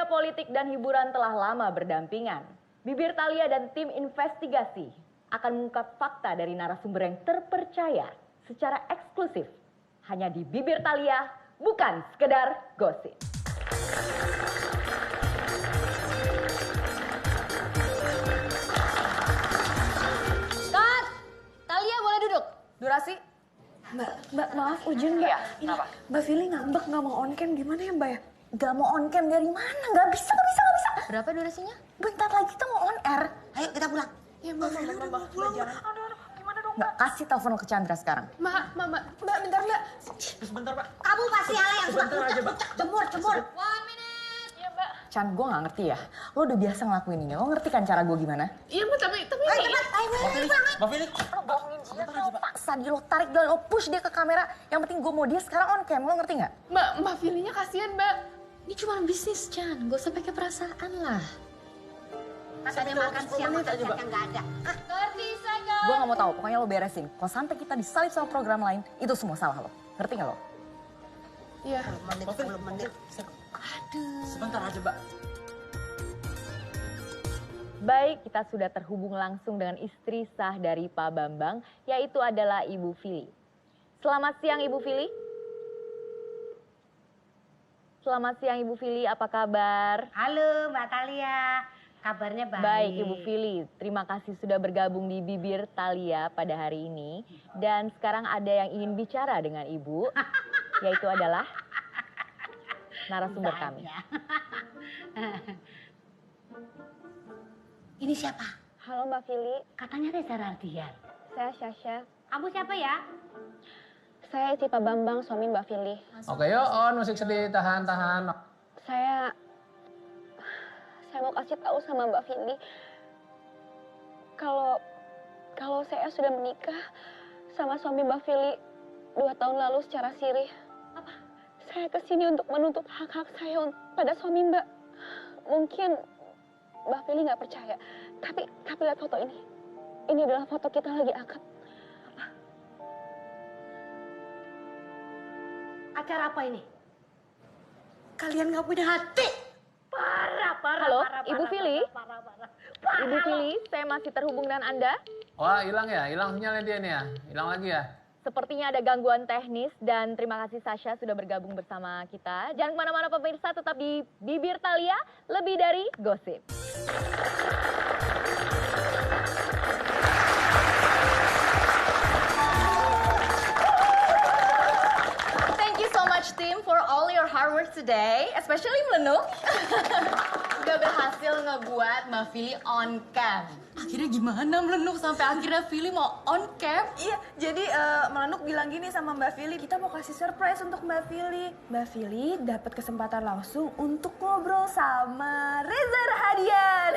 Dunia politik dan hiburan telah lama berdampingan. Bibir Thalia dan tim investigasi akan mengungkap fakta dari narasumber yang terpercaya secara eksklusif. Hanya di Bibir Thalia, bukan sekedar gosip. Cut! Thalia boleh duduk. Durasi? Mbak, maaf Ujun Mbak. Ini Mbak Fili ngambek nggak mau on cam gimana ya Mbak ya? Gak mau on cam dari mana? Gak bisa. Berapa durasinya? Bentar lagi kita mau on air. Ayo kita pulang. Ya Mbak, Mbak pulang. Aduh, gimana dong Mbak, kasih telepon ke Chandra sekarang. Mbak, bentar Mbak. Sebentar, Pak. Kamu pasti hal yang Sebentar aja, Pak. Jemur. 1 minute. Iya Mbak. Chan, gue gak ngerti ya. Lo udah biasa ngelakuin ini. Lo ngerti kan cara gue gimana? Iya Mbak, tapi. Ayo cepat, Mbak Fili. Lo bohongin dia, lo paksa dia, lo tarik dia, lo push dia ke kamera. Yang penting gue mau dia sekarang on cam, lo ngerti gak? Mbak Filinya kasihan Mbak. Ini cuma bisnis, Chan. Gak usah pakai perasaan lah. Katanya makan siang, makan siang yang gak ada. 30 seconds. Gue gak mau tahu, pokoknya lo beresin. Kalau sampai kita disalip sama program lain, itu semua salah lo. Ngerti gak lo? Iya. 10 menit. Sebentar aja, Mbak. Baik, kita sudah terhubung langsung dengan istri sah dari Pak Bambang, yaitu adalah Ibu Fili. Selamat siang Ibu Fili. Selamat siang Ibu Fili, apa kabar? Halo Mbak Thalia, kabarnya baik. Baik Ibu Fili, terima kasih sudah bergabung di Bibir Thalia pada hari ini. Dan sekarang ada yang ingin bicara dengan Ibu, yaitu adalah narasumber kami. Ini siapa? Halo Mbak Fili, Katanya Reza Rardian. saya Syasha. Kamu siapa ya? Saya si Pak Bambang, suami Mbak Fili. Oke, yuk on. Musik sedih. Tahan. Saya mau kasih tahu sama Mbak Fili kalau saya sudah menikah sama suami Mbak Fili 2 tahun lalu secara sirih. Apa? Saya kesini untuk menuntut hak-hak saya pada suami Mbak. Mungkin Mbak Fili nggak percaya, tapi lihat foto ini. Ini adalah foto kita lagi akad. Acara apa ini? Kalian nggak punya hati. Parah. Halo, Ibu Fili? Parah. Ibu Fili, saya masih terhubung dengan Anda. Wah, hilang ya? Hilang sinyalnya dia nih ya? Hilang lagi ya? Sepertinya ada gangguan teknis dan terima kasih Sasha sudah bergabung bersama kita. Jangan kemana-mana pemirsa, tetap di Bibir Thalia, lebih dari gosip. Thank you so much team for all your hard work today, especially Melenuk. Udah berhasil ngebuat Mbak Fili on cam. Akhirnya gimana Melenuk sampai akhirnya Fili mau on cam? Iya, jadi Melenuk bilang gini sama Mbak Fili, kita mau kasih surprise untuk Mbak Fili. Mbak Fili dapat kesempatan langsung untuk ngobrol sama Reza Rahadian.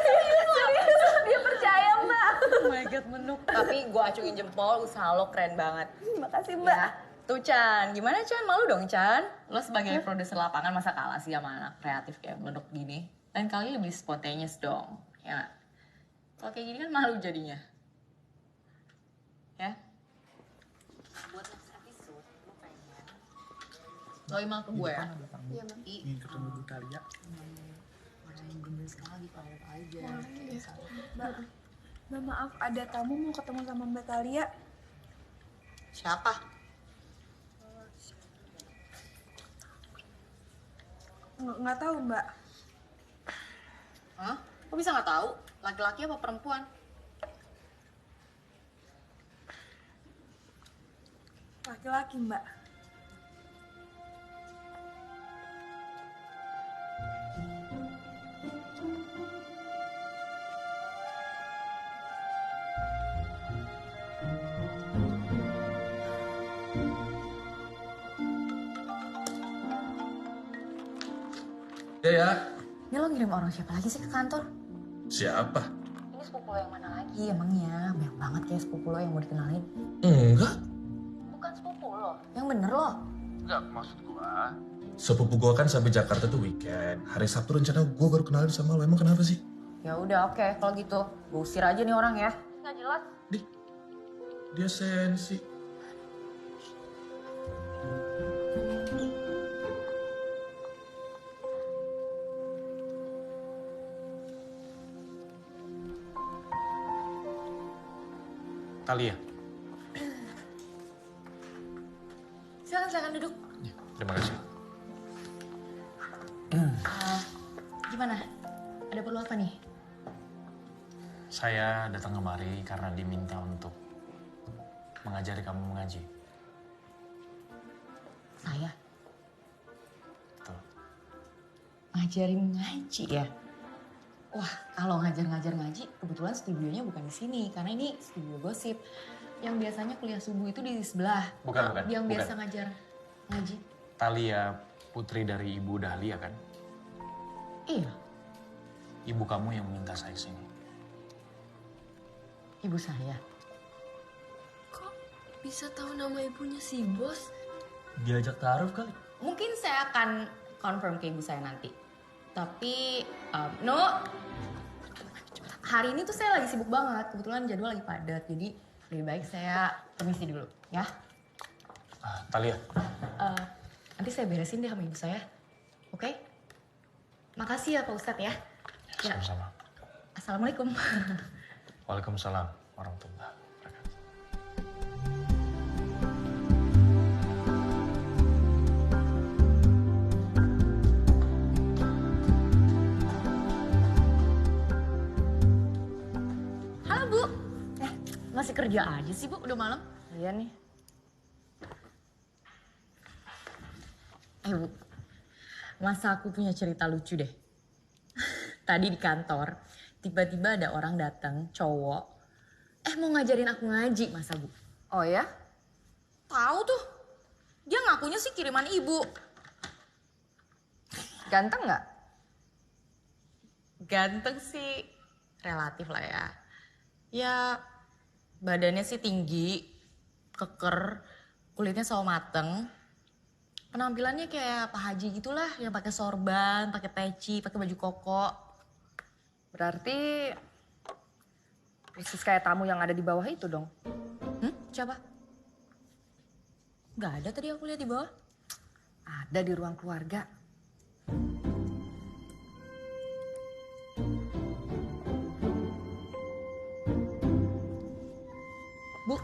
Serius, dia percaya Mbak. Oh my god Menuk. Tapi gue acungin jempol, usaha lo keren banget. Makasih Mbak. Ya. Tuh Chan, gimana Chan? Malu dong Chan? Lo sebagai produser lapangan masa kalah sih sama anak kreatif kayak Melenuk gini? Lain kali lebih spontaneous dong, ya nggak? Kalau kayak gini kan malu jadinya. Ya? Buat next episode, lo pengen lo email ke gue ya? Iya Mbak. Ingin ketemu Bu Thalia. Orang yang bener sekali, private aja. Mbak maaf, ada tamu mau ketemu sama Mbak Thalia. Siapa? Nggak tahu Mbak. Hah? Kok bisa nggak tahu? Laki-laki apa perempuan? Laki-laki Mbak. Ya. Ini lo ngirim orang siapa lagi sih ke kantor? Siapa? Ini sepupu lo yang mana lagi emangnya? Banyak banget kayak sepupu lo yang mau dikenalin. Enggak. Bukan sepupu lo, yang bener lo. Enggak, maksud gua. Sepupu gua kan sampai Jakarta tuh weekend. Hari Sabtu rencana gua baru kenalin sama lo. Emang kenapa sih? Ya udah oke, kalau gitu gue usir aja nih orang ya. Nggak jelas. Dia sensi. Talia. Silakan duduk. Ya, terima kasih. Gimana? Ada perlu apa nih? Saya datang kemari karena diminta untuk mengajari kamu mengaji. Saya Betul. ngajarin ngaji ya? Wah, kalau ngajar-ngajar ngaji, kebetulan studionya bukan di sini. Karena ini studio gosip. Yang biasanya kuliah subuh itu di sebelah. Bukan. Yang bukan. biasa ngajar ngaji. Talia putri dari Ibu Dahlia kan? Iya, Ibu kamu yang minta saya sini. ibu saya. Kok bisa tahu nama ibunya si bos? Diajak taruh kali. Mungkin saya akan confirm ke ibu saya nanti. Tapi, no. Hari ini tuh saya lagi sibuk banget. Kebetulan jadwal lagi padat. Jadi lebih baik saya permisi dulu ya. Talia, Nanti saya beresin deh sama ibu saya. Oke? Makasih ya Pak Ustadz ya. Ya. sama-sama. Assalamualaikum. Waalaikumsalam warahmatullahi wabarakatuh. Halo Bu. Masih kerja aja sih Bu, udah malam. Iya nih. Bu, masa aku punya cerita lucu deh. Tadi di kantor, tiba-tiba ada orang datang, cowok. Mau ngajarin aku ngaji, masa Bu? Oh ya? Tahu tuh. Dia ngakunya sih kiriman ibu. Ganteng nggak? Ganteng sih relatif lah ya. Ya badannya sih tinggi, keker, kulitnya sawo mateng. Penampilannya kayak Pak Haji gitulah, yang pakai sorban, pakai peci, pakai baju koko. Berarti persis kayak tamu yang ada di bawah itu dong. Siapa? Gak ada tadi aku lihat di bawah. Ada di ruang keluarga. Bu,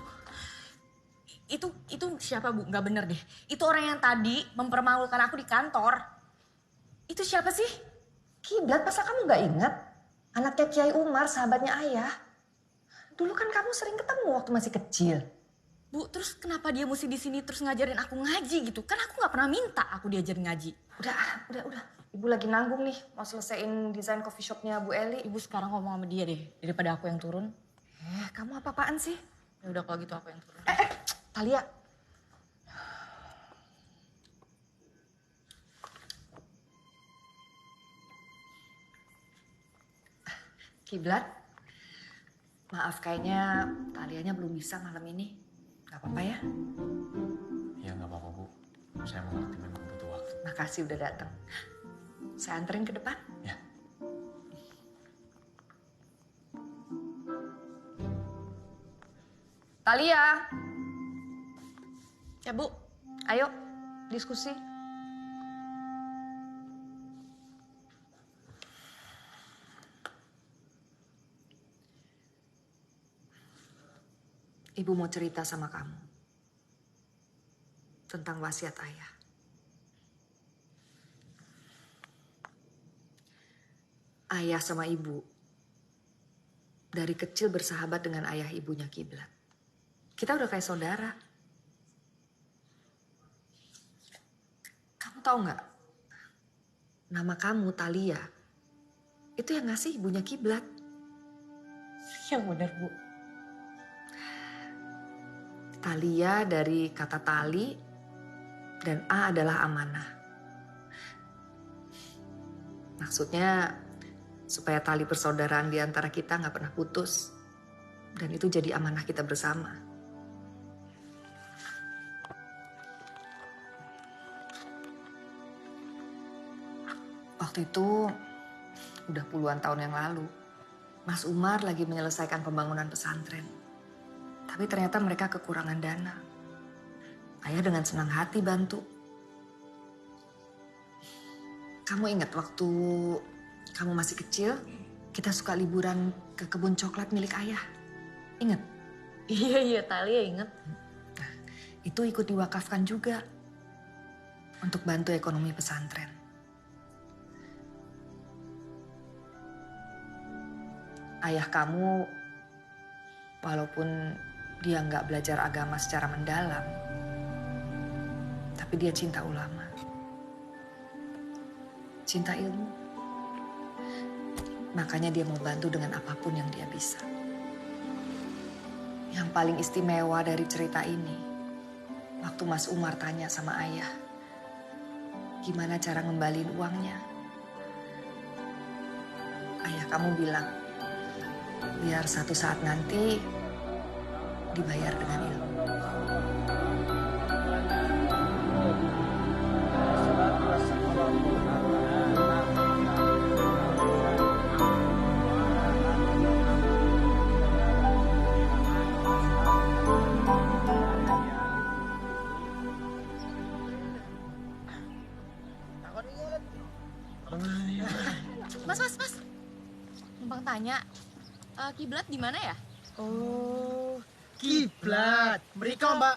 itu siapa Bu? Gak bener deh. Itu orang yang tadi mempermalukan aku di kantor. Itu siapa sih? Kiblat, masa kamu gak ingat? Anaknya Kiai Umar, sahabatnya ayah. Dulu kan kamu sering ketemu waktu masih kecil. Bu, terus kenapa dia mesti di sini terus ngajarin aku ngaji gitu? Kan aku nggak pernah minta aku diajarin ngaji. Udah. Ibu lagi nanggung nih, mau selesaiin desain coffee shopnya Bu Eli. Ibu sekarang ngomong sama dia deh, daripada aku yang turun. Kamu apa-apaan sih? Ya udah kalau gitu aku yang turun. Talia. Kiblat, maaf kayaknya Talianya belum bisa malam ini. Gak apa-apa ya? Ya nggak apa-apa Bu. Saya mengerti memang butuh waktu. Makasih udah datang. Saya anterin ke depan. Ya. Talia, Ya Bu, ayo diskusi. Ibu mau cerita sama kamu tentang wasiat ayah. Ayah sama ibu dari kecil bersahabat dengan ayah ibunya Kiblat. Kita udah kayak saudara. Kamu tahu nggak? Nama kamu Talia itu yang ngasih ibunya Kiblat. yang bener Bu. Talia dari kata tali dan A adalah amanah. Maksudnya supaya tali persaudaraan di antara kita nggak pernah putus. Dan itu jadi amanah kita bersama. Waktu itu udah puluhan tahun yang lalu. Mas Umar lagi menyelesaikan pembangunan pesantren. Tapi ternyata mereka kekurangan dana. Ayah dengan senang hati bantu. Kamu ingat waktu kamu masih kecil, kita suka liburan ke kebun coklat milik ayah. Ingat? Iya, Talia inget. Itu ikut diwakafkan juga untuk bantu ekonomi pesantren. Ayah kamu, walaupun dia nggak belajar agama secara mendalam, tapi dia cinta ulama, cinta ilmu. Makanya dia mau bantu dengan apapun yang dia bisa. Yang paling istimewa dari cerita ini, waktu Mas Umar tanya sama ayah, gimana cara ngembaliin uangnya? Ayah kamu bilang, biar satu saat nanti dibayar dengan ilmu. Mas. Numpang tanya, kiblat di mana ya? Oh, kiblat. Mereka Mbak.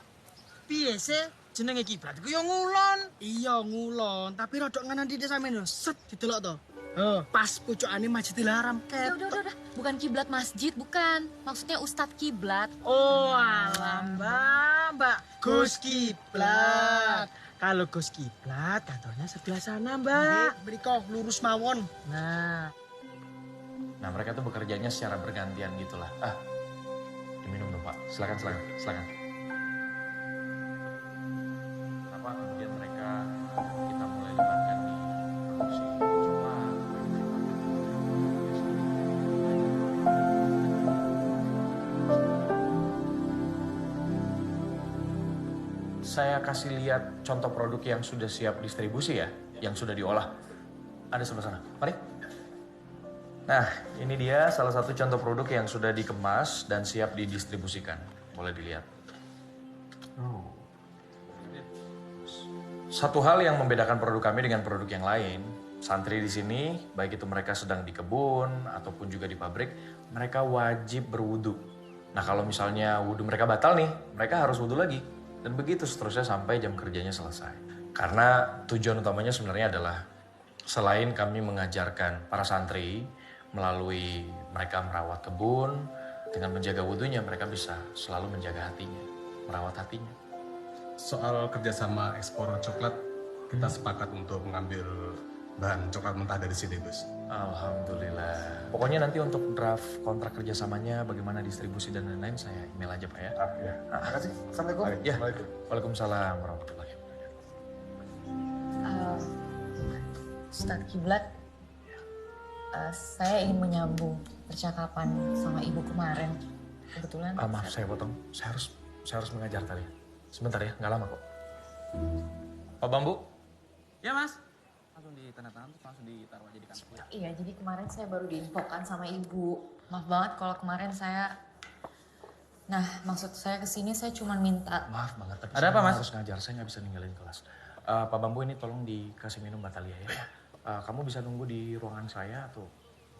Piye sih jenenge kiblat? Iku yo ngulon. Iya ngulon, tapi rodok nganan di desa men set didelok to. Pas pucukane Masjidil Haram ket. Udah. Bukan kiblat masjid, bukan. Maksudnya Ustadz Kiblat. Oh, alah Mbak. Gus Kiblat. Kalau Gus Kiblat, kantornya sebelah sana, Mbak. Mereka lurus mawon. Nah, mereka tuh bekerjanya secara bergantian gitulah. Diminum dong Pak. Silakan. Kenapa kemudian mereka kita mulai libatkan di produksi? Coba. Saya kasih lihat contoh produk yang sudah siap distribusi ya, yang sudah diolah. Ada sebelah sana. Mari. Nah, ini dia salah satu contoh produk yang sudah dikemas dan siap didistribusikan. Boleh dilihat. Satu hal yang membedakan produk kami dengan produk yang lain, santri di sini, baik itu mereka sedang di kebun ataupun juga di pabrik, mereka wajib berwudu. Nah, kalau misalnya wudu mereka batal nih, mereka harus wudu lagi. Dan begitu seterusnya sampai jam kerjanya selesai. Karena tujuan utamanya sebenarnya adalah selain kami mengajarkan para santri melalui mereka merawat kebun, dengan menjaga wudunya mereka bisa selalu menjaga hatinya, merawat hatinya. Soal kerjasama ekspor coklat, kita sepakat untuk mengambil bahan coklat mentah dari sini, Bos. Alhamdulillah. Pokoknya nanti untuk draft kontrak kerjasamanya, bagaimana distribusi dan lain-lain, saya email aja Pak ya. Ya. Terima kasih. Assalamualaikum. Ya. Waalaikumsalam warahmatullahi wabarakatuh. Ustadz Kiblat, saya ingin menyambung percakapan sama ibu kemarin. Kebetulan. Maaf saya potong. Saya harus mengajar tadi. Sebentar ya, nggak lama kok. Pak Bambu? Ya Mas. Langsung ditandatangan terus langsung ditaruh aja di kantor. Iya, jadi kemarin saya baru diinfokan sama ibu. Maaf banget kalau kemarin saya... Nah, maksud saya kesini saya cuma minta... Maaf banget, tapi Ada apa, Mas? harus ngajar. Saya nggak bisa ninggalin kelas. Pak Bambu ini tolong dikasih minum Batalia ya. Kamu bisa nunggu di ruangan saya atau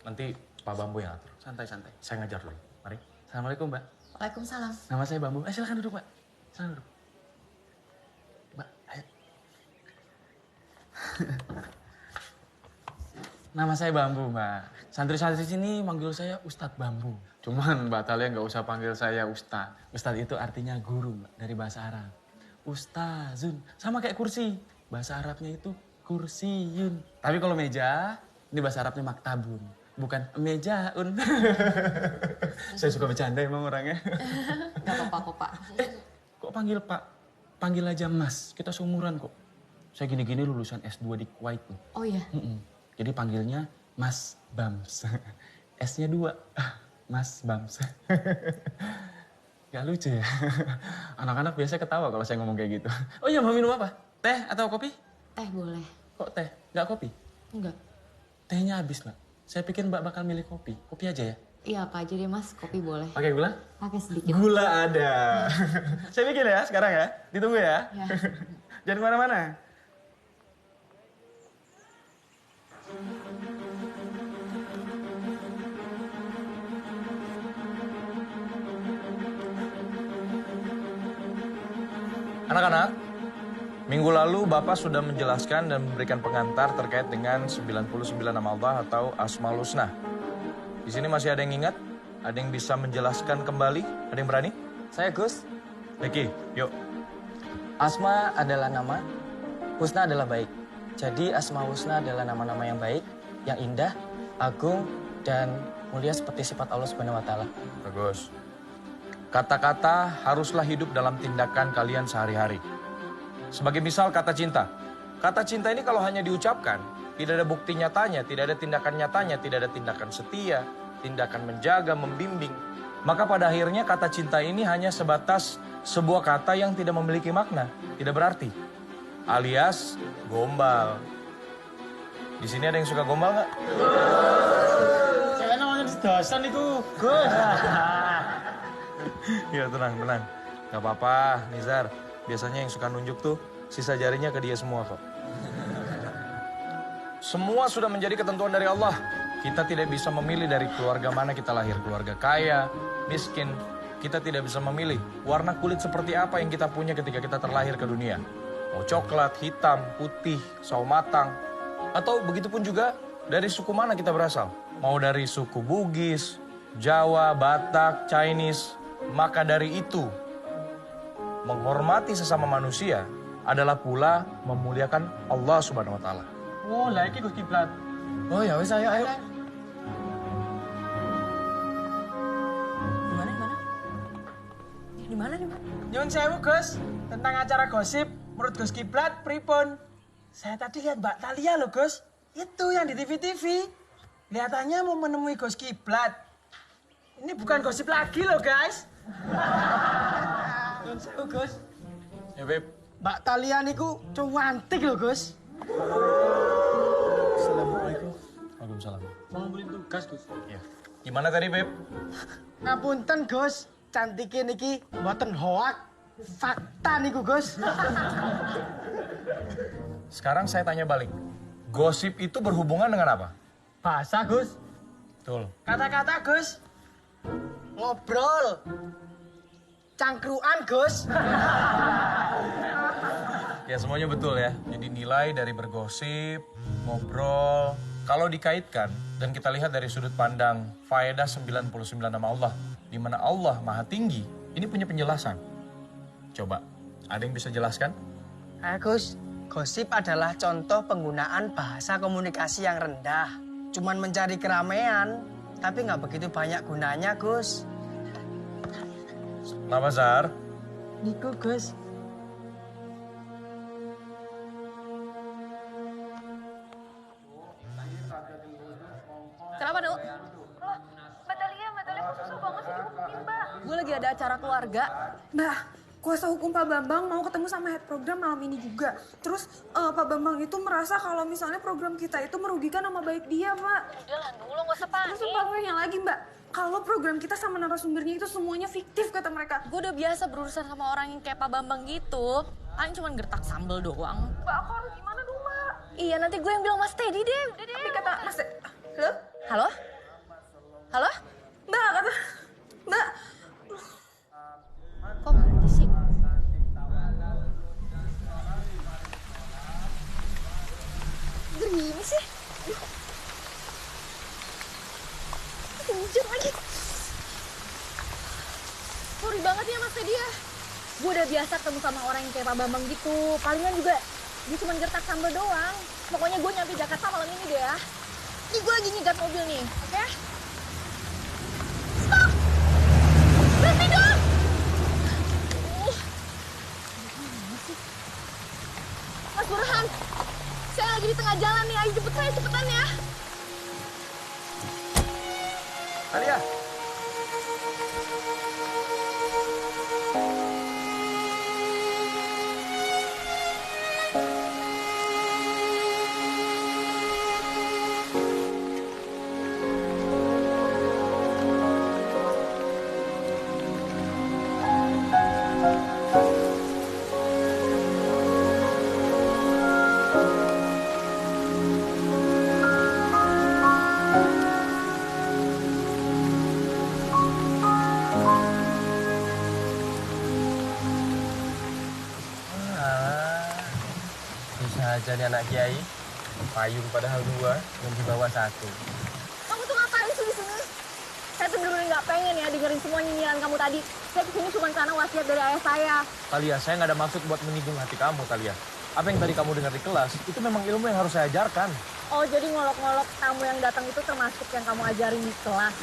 nanti Pak Bambu yang atur. Santai-santai. Saya ngajar dulu. Mari. Assalamualaikum Mbak. Waalaikumsalam. Nama saya Bambu. Silakan duduk Mbak. Silakan duduk. Mbak, ayo. Nama saya Bambu, Mbak. Santri-santri sini manggil saya Ustadz Bambu. Cuman Mbak Talia nggak usah panggil saya Ustadz. Ustadz itu artinya guru, Mbak, dari bahasa Arab. Ustazun, sama kayak kursi. Bahasa Arabnya itu kursiyun. Tapi kalau meja, ini bahasa Arabnya maktabun. Bukan mejaun. Saya suka bercanda emang orangnya. Gak apa-apa kok, Pak. Kok panggil Pak? Panggil aja Mas, kita seumuran kok. Saya gini-gini lulusan S2 di Kuwait loh. Oh iya? Jadi panggilnya Mas Bams. S-nya 2, Mas Bams. Gak lucu ya? Anak-anak biasa ketawa kalau saya ngomong kayak gitu. Oh iya, mau minum apa? Teh atau kopi? Teh boleh. Kok teh? Gak kopi? Enggak. Tehnya habis, Mbak. Saya pikir Mbak bakal milih kopi. Kopi aja ya? Iya, apa aja deh Mas, kopi boleh. Pakai gula? Pakai sedikit. Gula ada. Saya bikin ya sekarang ya. Ditunggu ya. Ya. Jangan kemana-mana. Anak-anak, minggu lalu Bapak sudah menjelaskan dan memberikan pengantar terkait dengan 99 nama Allah atau Asmaul Husna. Di sini masih ada yang ingat? Ada yang bisa menjelaskan kembali? Ada yang berani? Saya Gus. Ricky, yuk. Asma adalah nama, Husna adalah baik. Jadi Asma Husna adalah nama-nama yang baik, yang indah, agung, dan mulia seperti sifat Allah Subhanahu wa Ta'ala. Bagus. Kata-kata haruslah hidup dalam tindakan kalian sehari-hari. Sebagai misal kata cinta. Kata cinta ini kalau hanya diucapkan, tidak ada bukti nyatanya, tidak ada tindakan nyatanya, tidak ada tindakan setia, tindakan menjaga, membimbing. Maka pada akhirnya kata cinta ini hanya sebatas sebuah kata yang tidak memiliki makna, tidak berarti. Alias gombal. Di sini ada yang suka gombal nggak? Saya namanya dosen itu, Gus. Ya tenang. Gak apa-apa, Nizar. Biasanya yang suka nunjuk tuh sisa jarinya ke dia semua kok. Semua sudah menjadi ketentuan dari Allah. Kita tidak bisa memilih dari keluarga mana kita lahir. Keluarga kaya, miskin. Kita tidak bisa memilih warna kulit seperti apa yang kita punya ketika kita terlahir ke dunia. Mau coklat, hitam, putih, sawo matang. Atau begitu pun juga dari suku mana kita berasal. Mau dari suku Bugis, Jawa, Batak, Chinese. Maka dari itu, menghormati sesama manusia adalah pula memuliakan Allah Subhanahu wa Ta'ala. Oh, lah iki Gus Kiblat. Oh ya wis, ayo. Di mana? Nyun sewu, Gus. Tentang acara gosip, menurut Gus Kiblat, pripun? Saya tadi lihat Mbak Talia loh, Gus. Itu yang di TV-TV. Kelihatannya mau menemui Gus Kiblat. Ini bukan gosip lagi loh, guys. Nyun sewu, Gus. Ya, Beb. Mbak Talia niku cantik loh, Gus. Assalamualaikum. Waalaikumsalam. Mau beli tugas, Gus. Ya. Gimana tadi, Beb? Ngapunten, Gus. Cantiknya niki mboten hoak. Fakta niku, Gus. Sekarang saya tanya balik. Gosip itu berhubungan dengan apa? Bahasa, Gus. Betul. Kata-kata, Gus. Ngobrol. Cangkruan, Gus. Ya semuanya betul ya. Jadi nilai dari bergosip, ngobrol. Kalau dikaitkan dan kita lihat dari sudut pandang faedah 99 nama Allah. Di mana Allah maha tinggi. Ini punya penjelasan. Coba, ada yang bisa jelaskan? Gus, gosip adalah contoh penggunaan bahasa komunikasi yang rendah. Cuman mencari keramaian, tapi nggak begitu banyak gunanya, Gus. Kenapa, Zar? Niku, Gus. Kenapa, Nuk? Mbak Talia kok susah banget sih dihubungin, Mbak? Gue lagi ada acara keluarga. Mbak, kuasa hukum Pak Bambang mau ketemu sama head program malam ini juga. Terus Pak Bambang itu merasa kalau misalnya program kita itu merugikan nama baik dia, Mbak. Udah lah, Nuk, lo gak usah panik. Terus Pak yang lagi, Mbak. Kalau program kita sama narasumbernya itu semuanya fiktif kata mereka. Gue udah biasa berurusan sama orang yang kayak Pak Bambang gitu. Paling cuma gertak sambel doang. Mbak, aku harus gimana dong, Mbak? Iya, nanti gue yang bilang Mas Teddy deh. Udah deh. Tapi kata Mas, halo? Halo? Halo? Mbak, kata Mbak. Kok mati sih? Gini sih? Hujan lagi. Sorry banget ya Mas Teddy ya. Gue udah biasa ketemu sama orang yang kayak Pak Bambang gitu. Palingan juga dia cuma gertak sambal doang. Pokoknya gue nyampe Jakarta malam ini deh ya. Ini gue lagi nyegat mobil nih, oke? Stop! Berhenti dong! Mas Burhan, saya lagi di tengah jalan nih. Ayo jemput saya cepetan ya. Talia. saja nih anak kiai. Payung padahal 2, yang di bawah 1. Kamu tuh ngapain sih di sini? Saya tuh bener-bener nggak pengen ya dengerin semua nyinyiran kamu tadi. Saya kesini cuma karena wasiat dari ayah saya. Talia, saya nggak ada maksud buat menyinggung hati kamu, Talia. Apa yang tadi kamu dengar di kelas, itu memang ilmu yang harus saya ajarkan. Oh, jadi ngolok-ngolok tamu yang datang itu termasuk yang kamu ajarin di kelas.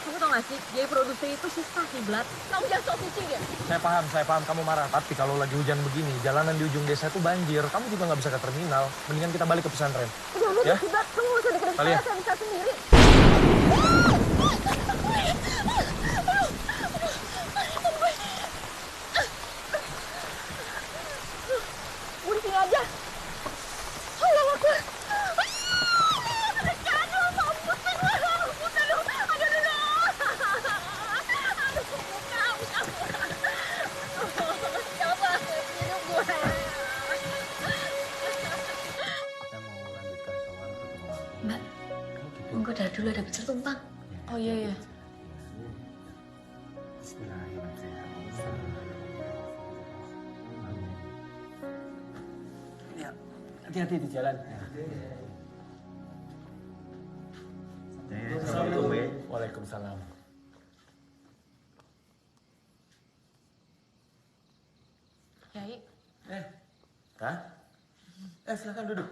Kamu tau gak sih, jadi produser itu susah kiblat. Kamu jangan sok suci deh. Saya paham kamu marah. Tapi kalau lagi hujan begini, jalanan di ujung desa itu banjir. Kamu juga nggak bisa ke terminal. Mendingan kita balik ke pesantren. Udah, Ya? kiblat, kamu gak usah deket-deket Talia. saya bisa sendiri. Gue di sini aja. Allah Akbar. Mbak, monggo dari dulu ada pecer tumpang. Oh iya ya. Ya, hati-hati di jalan. Assalamualaikum. Waalaikumsalam. Kiai, Kak? Silakan duduk.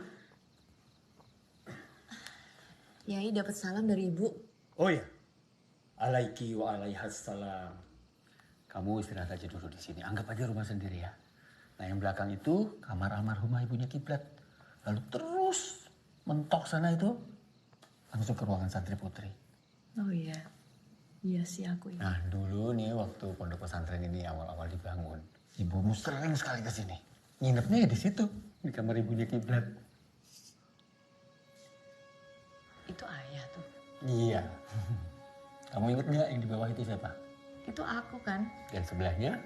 Kiai dapat salam dari ibu. Oh ya, alaiki wa alaihassalam. Kamu istirahat aja dulu di sini. Anggap aja rumah sendiri ya. Nah yang belakang itu kamar almarhumah ibunya Kiblat. Lalu terus mentok sana itu langsung ke ruangan santri putri. Oh iya, iya sih aku ya. Nah dulu nih waktu pondok pesantren ini awal-awal dibangun, ibumu sering sekali ke sini. Nginepnya ya di situ, di kamar ibunya Kiblat. Itu ayah tuh. Iya. Kamu inget nggak yang di bawah itu siapa? Itu aku kan. Dan sebelahnya?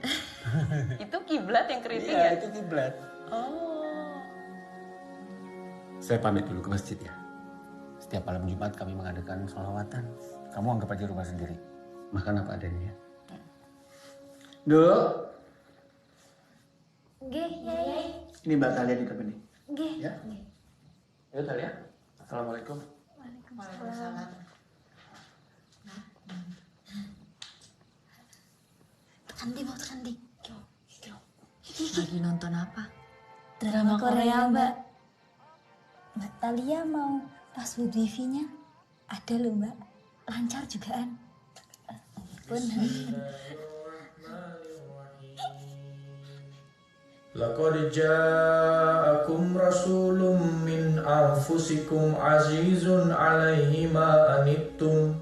Itu kiblat yang keriting Iya, ya? itu Kiblat. Oh. Saya pamit dulu ke masjid ya. Setiap malam Jumat kami mengadakan sholawatan. Kamu anggap aja rumah sendiri. Makan apa adanya. Duk. Nggih, Yai. Ini Mbak Talia di depan nih. Nggih. Ya. Ya Talia. Assalamualaikum. Waalaikumsalam. Tekan mau tekan di. Lagi nonton apa? Drama Korea, Mbak. Mbak Talia mau password wifi-nya? Ada loh, Mbak. Lancar jugaan. Pun. Laqad ja'akum rasulun min anfusikum azizun 'alaihi ma anittum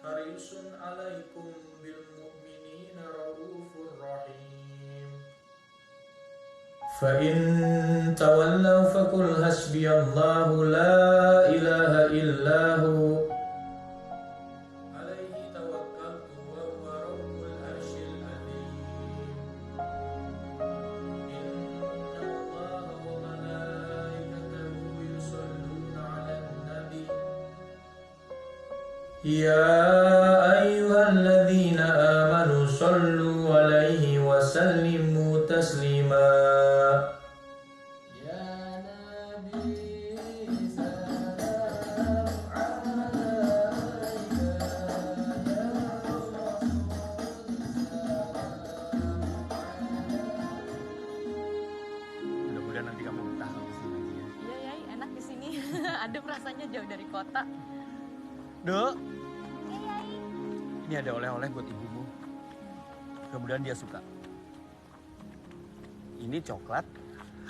harisun 'alaikum bil mu'minina raufur rahim. Fa in tawallaw faqul hasbiyallahu la ilaha illahu alaihi tawakkaltu wa huwa rabbul arsyil azim. يا أيها الذين آمنوا صلوا عليه وسلموا تسليما. Mudah-mudahan nanti kamu betah kalau di sini lagi ya. Iya, Yai, enak di sini. Adem rasanya jauh dari kota. Duk. Ini ada oleh-oleh buat ibumu. Mudah-mudahan dia suka. Ini coklat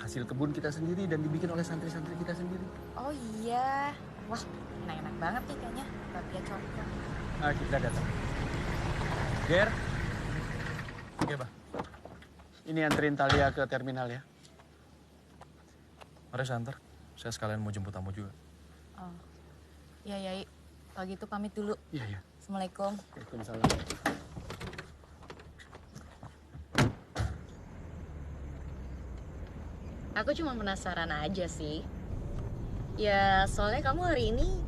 hasil kebun kita sendiri dan dibikin oleh santri-santri kita sendiri. Oh iya. Wah, enak-enak banget nih kayaknya. Bapia coklat. Nah, kita datang. Ger. Oke, Bah. Ini anterin Talia ke terminal ya. Mari saya antar. Saya sekalian mau jemput tamu juga. Oh. Iya, Yai. Kalau gitu pamit dulu. Iya, iya. Assalamualaikum. Waalaikumsalam. Aku cuma penasaran aja sih. Ya, soalnya kamu hari ini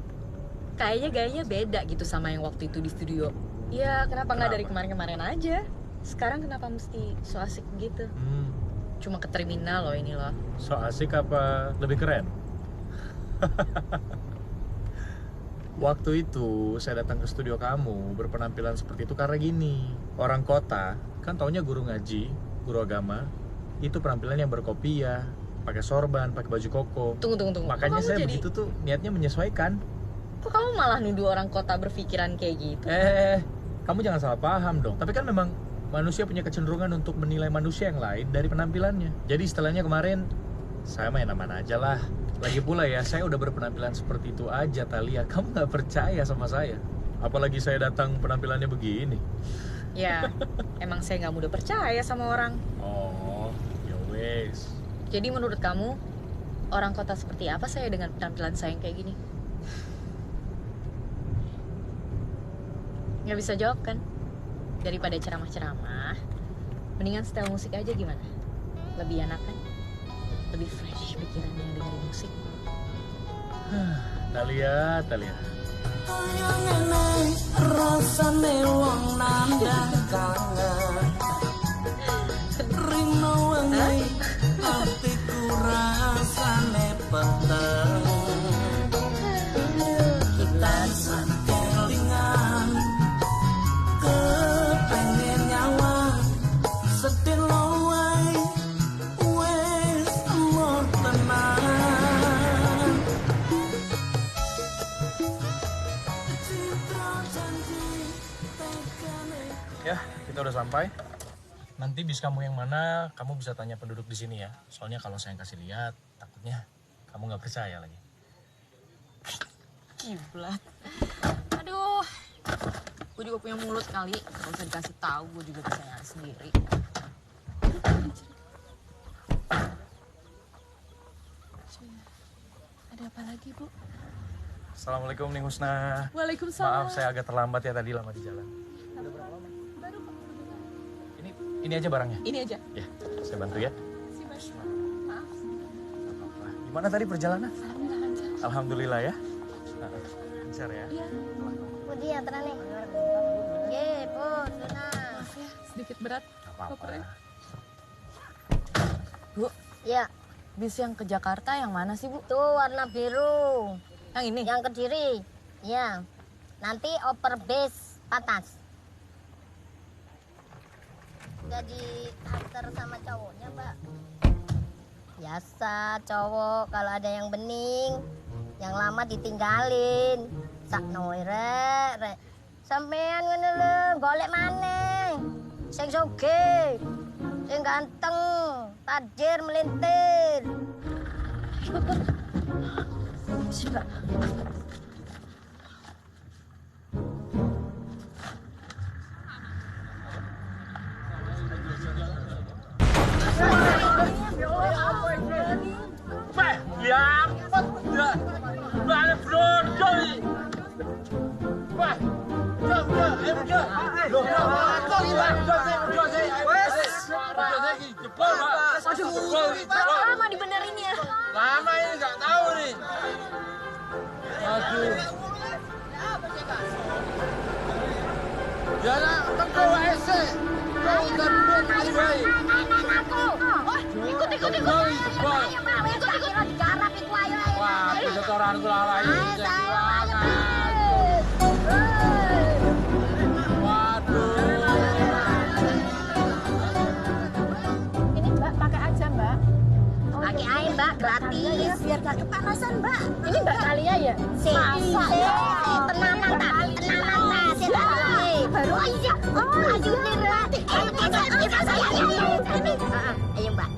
kayaknya gayanya beda gitu sama yang waktu itu di studio. Ya, kenapa nggak dari kemarin-kemarin aja? Sekarang kenapa mesti so asik gitu? cuma ke terminal loh ini loh. So asik apa lebih keren? Waktu itu saya datang ke studio kamu berpenampilan seperti itu karena gini. Orang kota kan taunya guru ngaji, guru agama. Itu penampilan yang berkopiah, pakai sorban, pakai baju koko. Tunggu. Makanya saya begitu tuh niatnya menyesuaikan. Kok kamu malah nuduh orang kota berpikiran kayak gitu? Kamu jangan salah paham dong. Tapi kan memang manusia punya kecenderungan untuk menilai manusia yang lain dari penampilannya. Jadi istilahnya kemarin, saya main aman aja lah. Lagi pula ya, saya udah berpenampilan seperti itu aja, Thalia. Kamu nggak percaya sama saya. Apalagi saya datang penampilannya begini. Ya, emang saya nggak mudah percaya sama orang. Oh, ya wes. Jadi menurut kamu, orang kota seperti apa saya dengan penampilan saya yang kayak gini? Nggak bisa jawab kan? Daripada ceramah-ceramah, mendingan setel musik aja gimana? Lebih enak kan? Lebih fresh pikirannya dengerin musik. Thalia. Rasane wong nandang kangen Rino wengi atiku rasane peteng Kita kelingan kepengen nyawa sedelo wae wis mau tenang Ya, kita udah sampai. Nanti bis kamu yang mana, kamu bisa tanya penduduk di sini ya. Soalnya kalau saya kasih lihat, takutnya kamu nggak percaya lagi. Kiblat. Aduh, gue juga punya mulut kali. Kalau usah dikasih tahu, gue juga bisa nyari sendiri. Ada apa lagi, Bu? Assalamualaikum Ning Husna. Waalaikumsalam. Maaf saya agak terlambat ya tadi, lama di jalan. Ini aja barangnya. Ini aja. Ya, saya bantu ya. Maaf. Gimana tadi perjalanan? Alhamdulillah lancar. Alhamdulillah ya. Lancar ya. Iya. Budi yang tenang nih. Ye, Put, tenang. Maaf ya, sedikit berat. Apa-apa. Bu, Ya, bis yang ke Jakarta yang mana sih, Bu? tuh warna biru. Yang ini? Yang Kediri. Ya. Nanti oper base Patas. Jadi antar sama cowoknya, Mbak. Biasa cowok kalau ada yang bening, yang lama ditinggalin. Sakno rek. Sampean ngene lho, golek maneh. Sing sugih, sing ganteng, tajir melintir. Mbak. Lama dibenerin ya. Lama ini nggak tahu nih. Aduh. Ya nak, tengko wae sih. Kau udah buat kali wae. Ikut. Ikut. Ayo, Mbak, ikut. Digarap iku ayo. Wah, setoran kula wae. Ini Mbak pakai aja, Mbak. Pakai air, Mbak, gratis. Biar gak kepanasan, Mbak. Ini Mbak Thalia ya? Masa? Tenanan tak? Baru aja. Ayo, Mbak. Ayo, Mbak.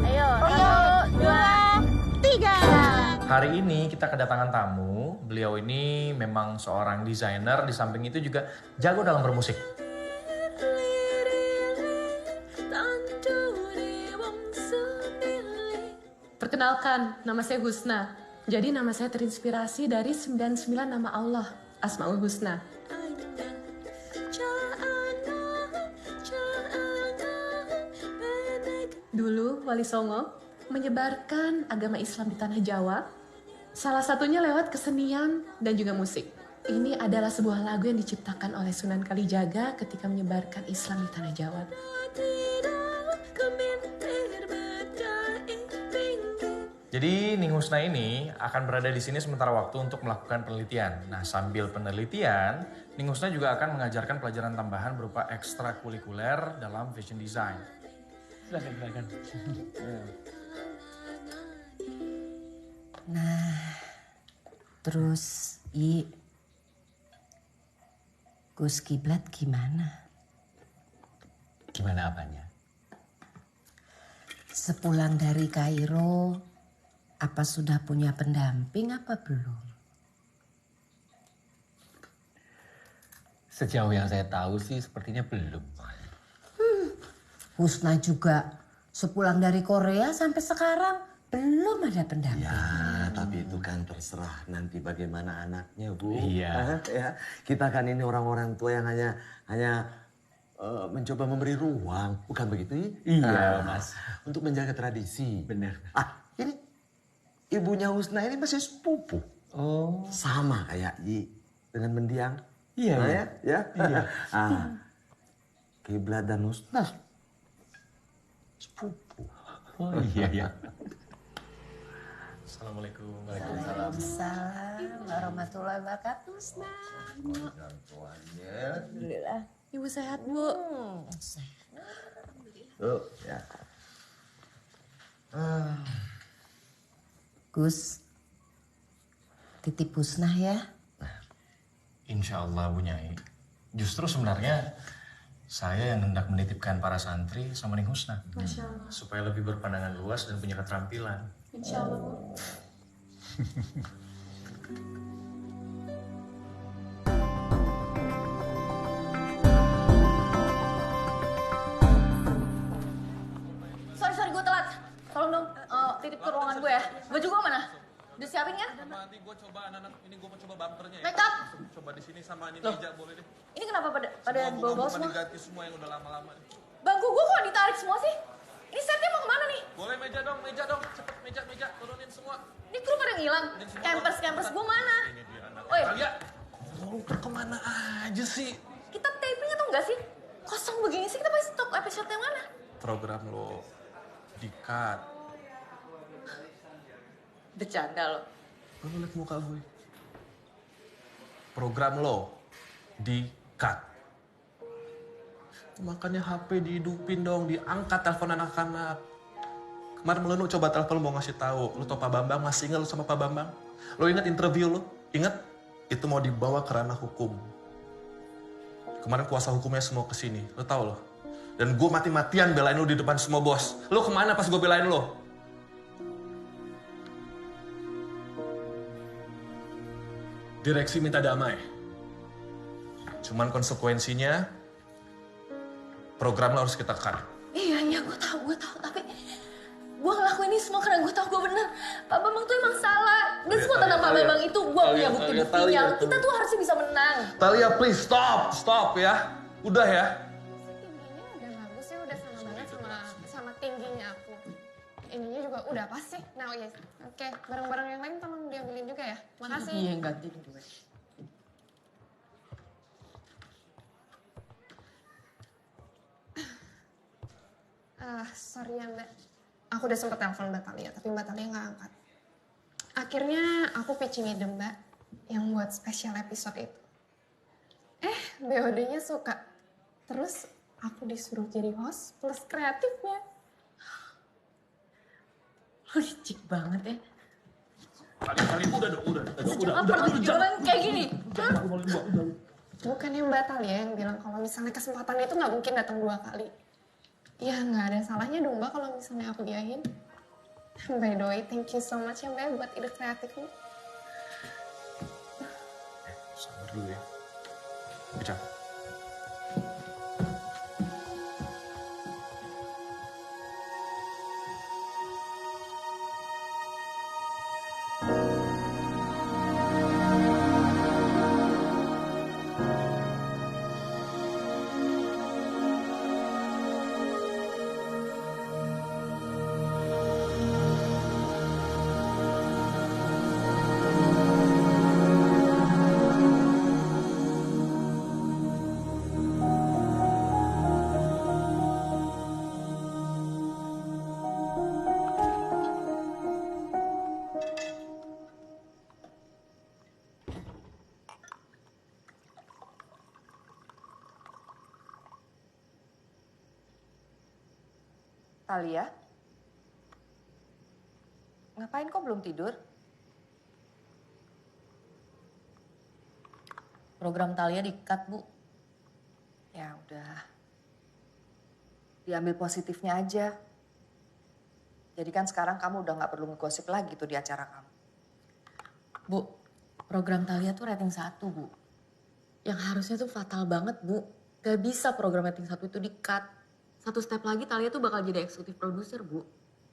Ayo, 1, 2, 3. Hari ini kita kedatangan tamu. Beliau ini memang seorang desainer, di samping itu juga jago dalam bermusik. Perkenalkan, nama saya Husna. Jadi nama saya terinspirasi dari 99 nama Allah, Asmaul Husna. Dulu Wali Songo menyebarkan agama Islam di tanah Jawa, salah satunya lewat kesenian dan juga musik. Ini adalah sebuah lagu yang diciptakan oleh Sunan Kalijaga ketika menyebarkan Islam di tanah Jawa. Jadi Ning Husna ini akan berada di sini sementara waktu untuk melakukan penelitian. Nah, sambil penelitian, Ning Husna juga akan mengajarkan pelajaran tambahan berupa ekstrakurikuler dalam fashion design. Silakan. Nah, terus Gus Kiblat gimana? Gimana apanya? Sepulang dari Kairo, apa sudah punya pendamping apa belum? Sejauh yang saya tahu sih sepertinya belum. Husna juga sepulang dari Korea sampai sekarang belum ada pendamping. Ya, tapi itu kan terserah nanti bagaimana anaknya, Bu. Iya. Ya, kita kan ini orang-orang tua yang hanya mencoba memberi ruang, bukan begitu? Iya, Mas. Untuk menjaga tradisi. Benar. Ini ibunya Husna ini masih sepupu. Oh. Sama kayak Yi dengan mendiang. Iya, nah, iya. Ya. Iya. Kiblat dan Husna sepupu. Oh iya. Assalamualaikum. Waalaikumsalam warahmatullahi wabarakatuh. Husna. Alhamdulillah. Ibu sehat, Bu. Tuh, ya. Gus, titip Husna ya. Insya Allah Bu Nyai. Justru sebenarnya saya yang hendak menitipkan para santri sama Ning Husna. Masya Allah. Supaya lebih berpandangan luas dan punya keterampilan. Insya Allah, Bu. Sorry, gue telat. Tolong dong, titip ke ruangan gue ya. Baju gue mana? Udah siapin kan? Nanti gue coba anak-anak ini gue mau coba bumpernya ya. Make up. Coba di sini sama ini Loh. meja boleh deh. Ini kenapa pada Semua bawa-bawa bunga-bunga semua? diganti semua yang udah lama-lama. Bangku gue kok ditarik semua sih? Ini setnya mau kemana nih? Boleh meja dong, cepet meja, turunin semua. Ini kru pada ngilang. Campers gue mana? Ini dia anak. Oi, Talia, lu kemana aja sih? kita taping atau enggak sih? Kosong begini sih, kita pasti stop episode yang mana? Program lo di-cut. Bercanda lo. Lu liat muka gue. Program lo di-cut. Makanya HP dihidupin dong, diangkat telepon anak-anak. Kemarin Melenu coba telepon mau ngasih tahu, lu tau Pak Bambang, masih ingat lu sama Pak Bambang? Lu ingat interview lu? Ingat? Itu mau dibawa ke ranah hukum. Kemarin kuasa hukumnya semua kesini, lu tau loh. Dan gue mati-matian belain lu di depan semua bos. Lu kemana pas gue belain lu? Direksi minta damai. Cuman konsekuensinya, program lo harus kita cut. Iya, gue tahu, tapi gue ngelakuin ini semua karena gue tahu gue benar. Pak Bambang tuh emang salah. Dan semua tentang Pak Bambang itu gue punya bukti-buktinya. Kita tuh harusnya bisa menang. Talia, please stop ya. Udah ya. Tingginya udah bagus ya, udah sama banget sama tingginya aku. Ininya juga udah pas sih. Nah, oh yes. Oke, barang-barang yang lain tolong diambilin juga ya. Makasih. Iya, ganti gue. Sorry ya Mbak. Aku udah sempet telepon Mbak Talia, tapi Mbak Talia nggak angkat. Akhirnya aku pitching ide Mbak yang buat spesial episode itu. BOD-nya suka. Terus aku disuruh jadi host plus kreatifnya. Lo licik banget ya. Kali udah. Sejak kapan perjuangan kayak gini? Bukannya Mbak Talia yang bilang kalau misalnya kesempatan itu nggak mungkin datang 2 kali. Ya nggak ada salahnya dong Mbak kalau misalnya aku diahin. By the way, thank you so much ya Mbak buat ide kreatifnya. Sabar dulu ya. Bicara. Talia? Ngapain kok belum tidur? Program Talia di-cut, Bu. Ya udah. Diambil positifnya aja. Jadi kan sekarang kamu udah nggak perlu ngegosip lagi tuh di acara kamu. Bu, program Talia tuh rating 1, Bu. Yang harusnya tuh fatal banget, Bu. Gak bisa program rating 1 itu di-cut. Satu step lagi Talia tuh bakal jadi eksekutif produser, Bu.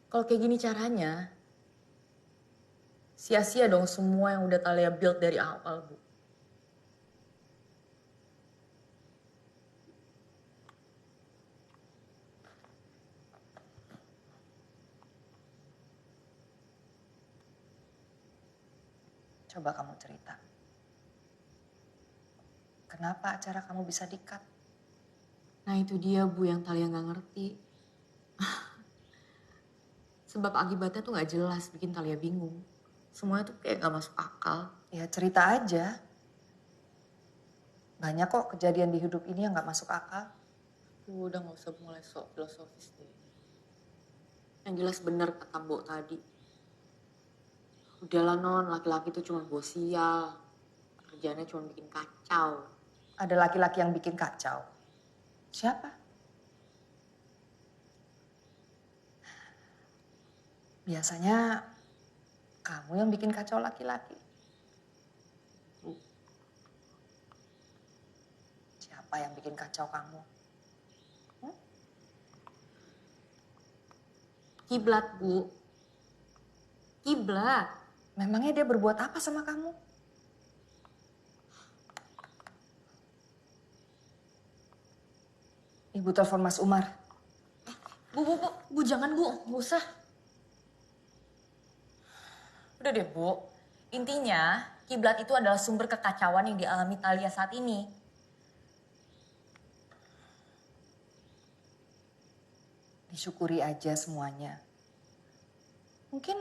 Kalau kayak gini caranya, sia-sia dong semua yang udah Talia build dari awal, Bu. Coba kamu cerita. Kenapa acara kamu bisa di-cut? Nah itu dia, Bu, yang Talia nggak ngerti. Sebab akibatnya tuh nggak jelas, bikin Talia bingung. Semuanya tuh kayak nggak masuk akal. Ya cerita aja. Banyak kok kejadian di hidup ini yang nggak masuk akal. Bu, udah nggak usah mulai sok filosofis deh. Yang jelas bener kata Mbok tadi. Udahlah Non, laki-laki tuh cuma bos sial. Kerjaannya cuma bikin kacau. Ada laki-laki yang bikin kacau. Siapa? Biasanya kamu yang bikin kacau laki-laki. Siapa yang bikin kacau kamu? Kiblat, Bu. Kiblat. Memangnya dia berbuat apa sama kamu? Ibu telepon Mas Umar. Bu, jangan Bu, nggak usah. Udah deh Bu, intinya kiblat itu adalah sumber kekacauan yang dialami Talia saat ini. Disyukuri aja semuanya. Mungkin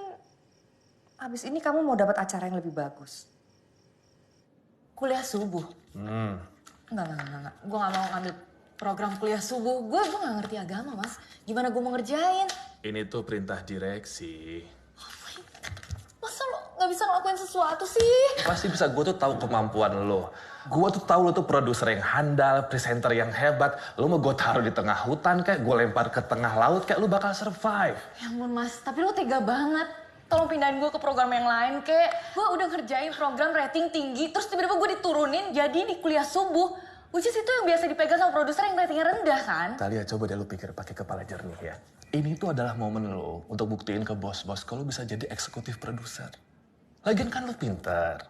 abis ini kamu mau dapat acara yang lebih bagus. Kuliah subuh. Enggak. Gue gak mau ngambil program kuliah subuh. Gue gak ngerti agama, Mas. Gimana gue mau ngerjain? Ini tuh perintah direksi. Masa lo gak bisa ngelakuin sesuatu sih? Pasti bisa, gue tuh tahu kemampuan lo. Gue tuh tahu lo tuh produser yang handal, presenter yang hebat. Lo mau gue taruh di tengah hutan kayak gue lempar ke tengah laut kayak lo bakal survive. Ya ampun Mas, tapi lo tega banget. Tolong pindahin gue ke program yang lain kek. Gue udah ngerjain program rating tinggi, terus tiba-tiba gue diturunin jadi di kuliah subuh. Which is itu yang biasa dipegang sama produser yang ratingnya rendah kan? Talia, coba deh lo pikir pakai kepala jernih ya. Ini tuh adalah momen lo untuk buktiin ke bos-bos kalau bisa jadi eksekutif produser. Lagian kan lo pinter.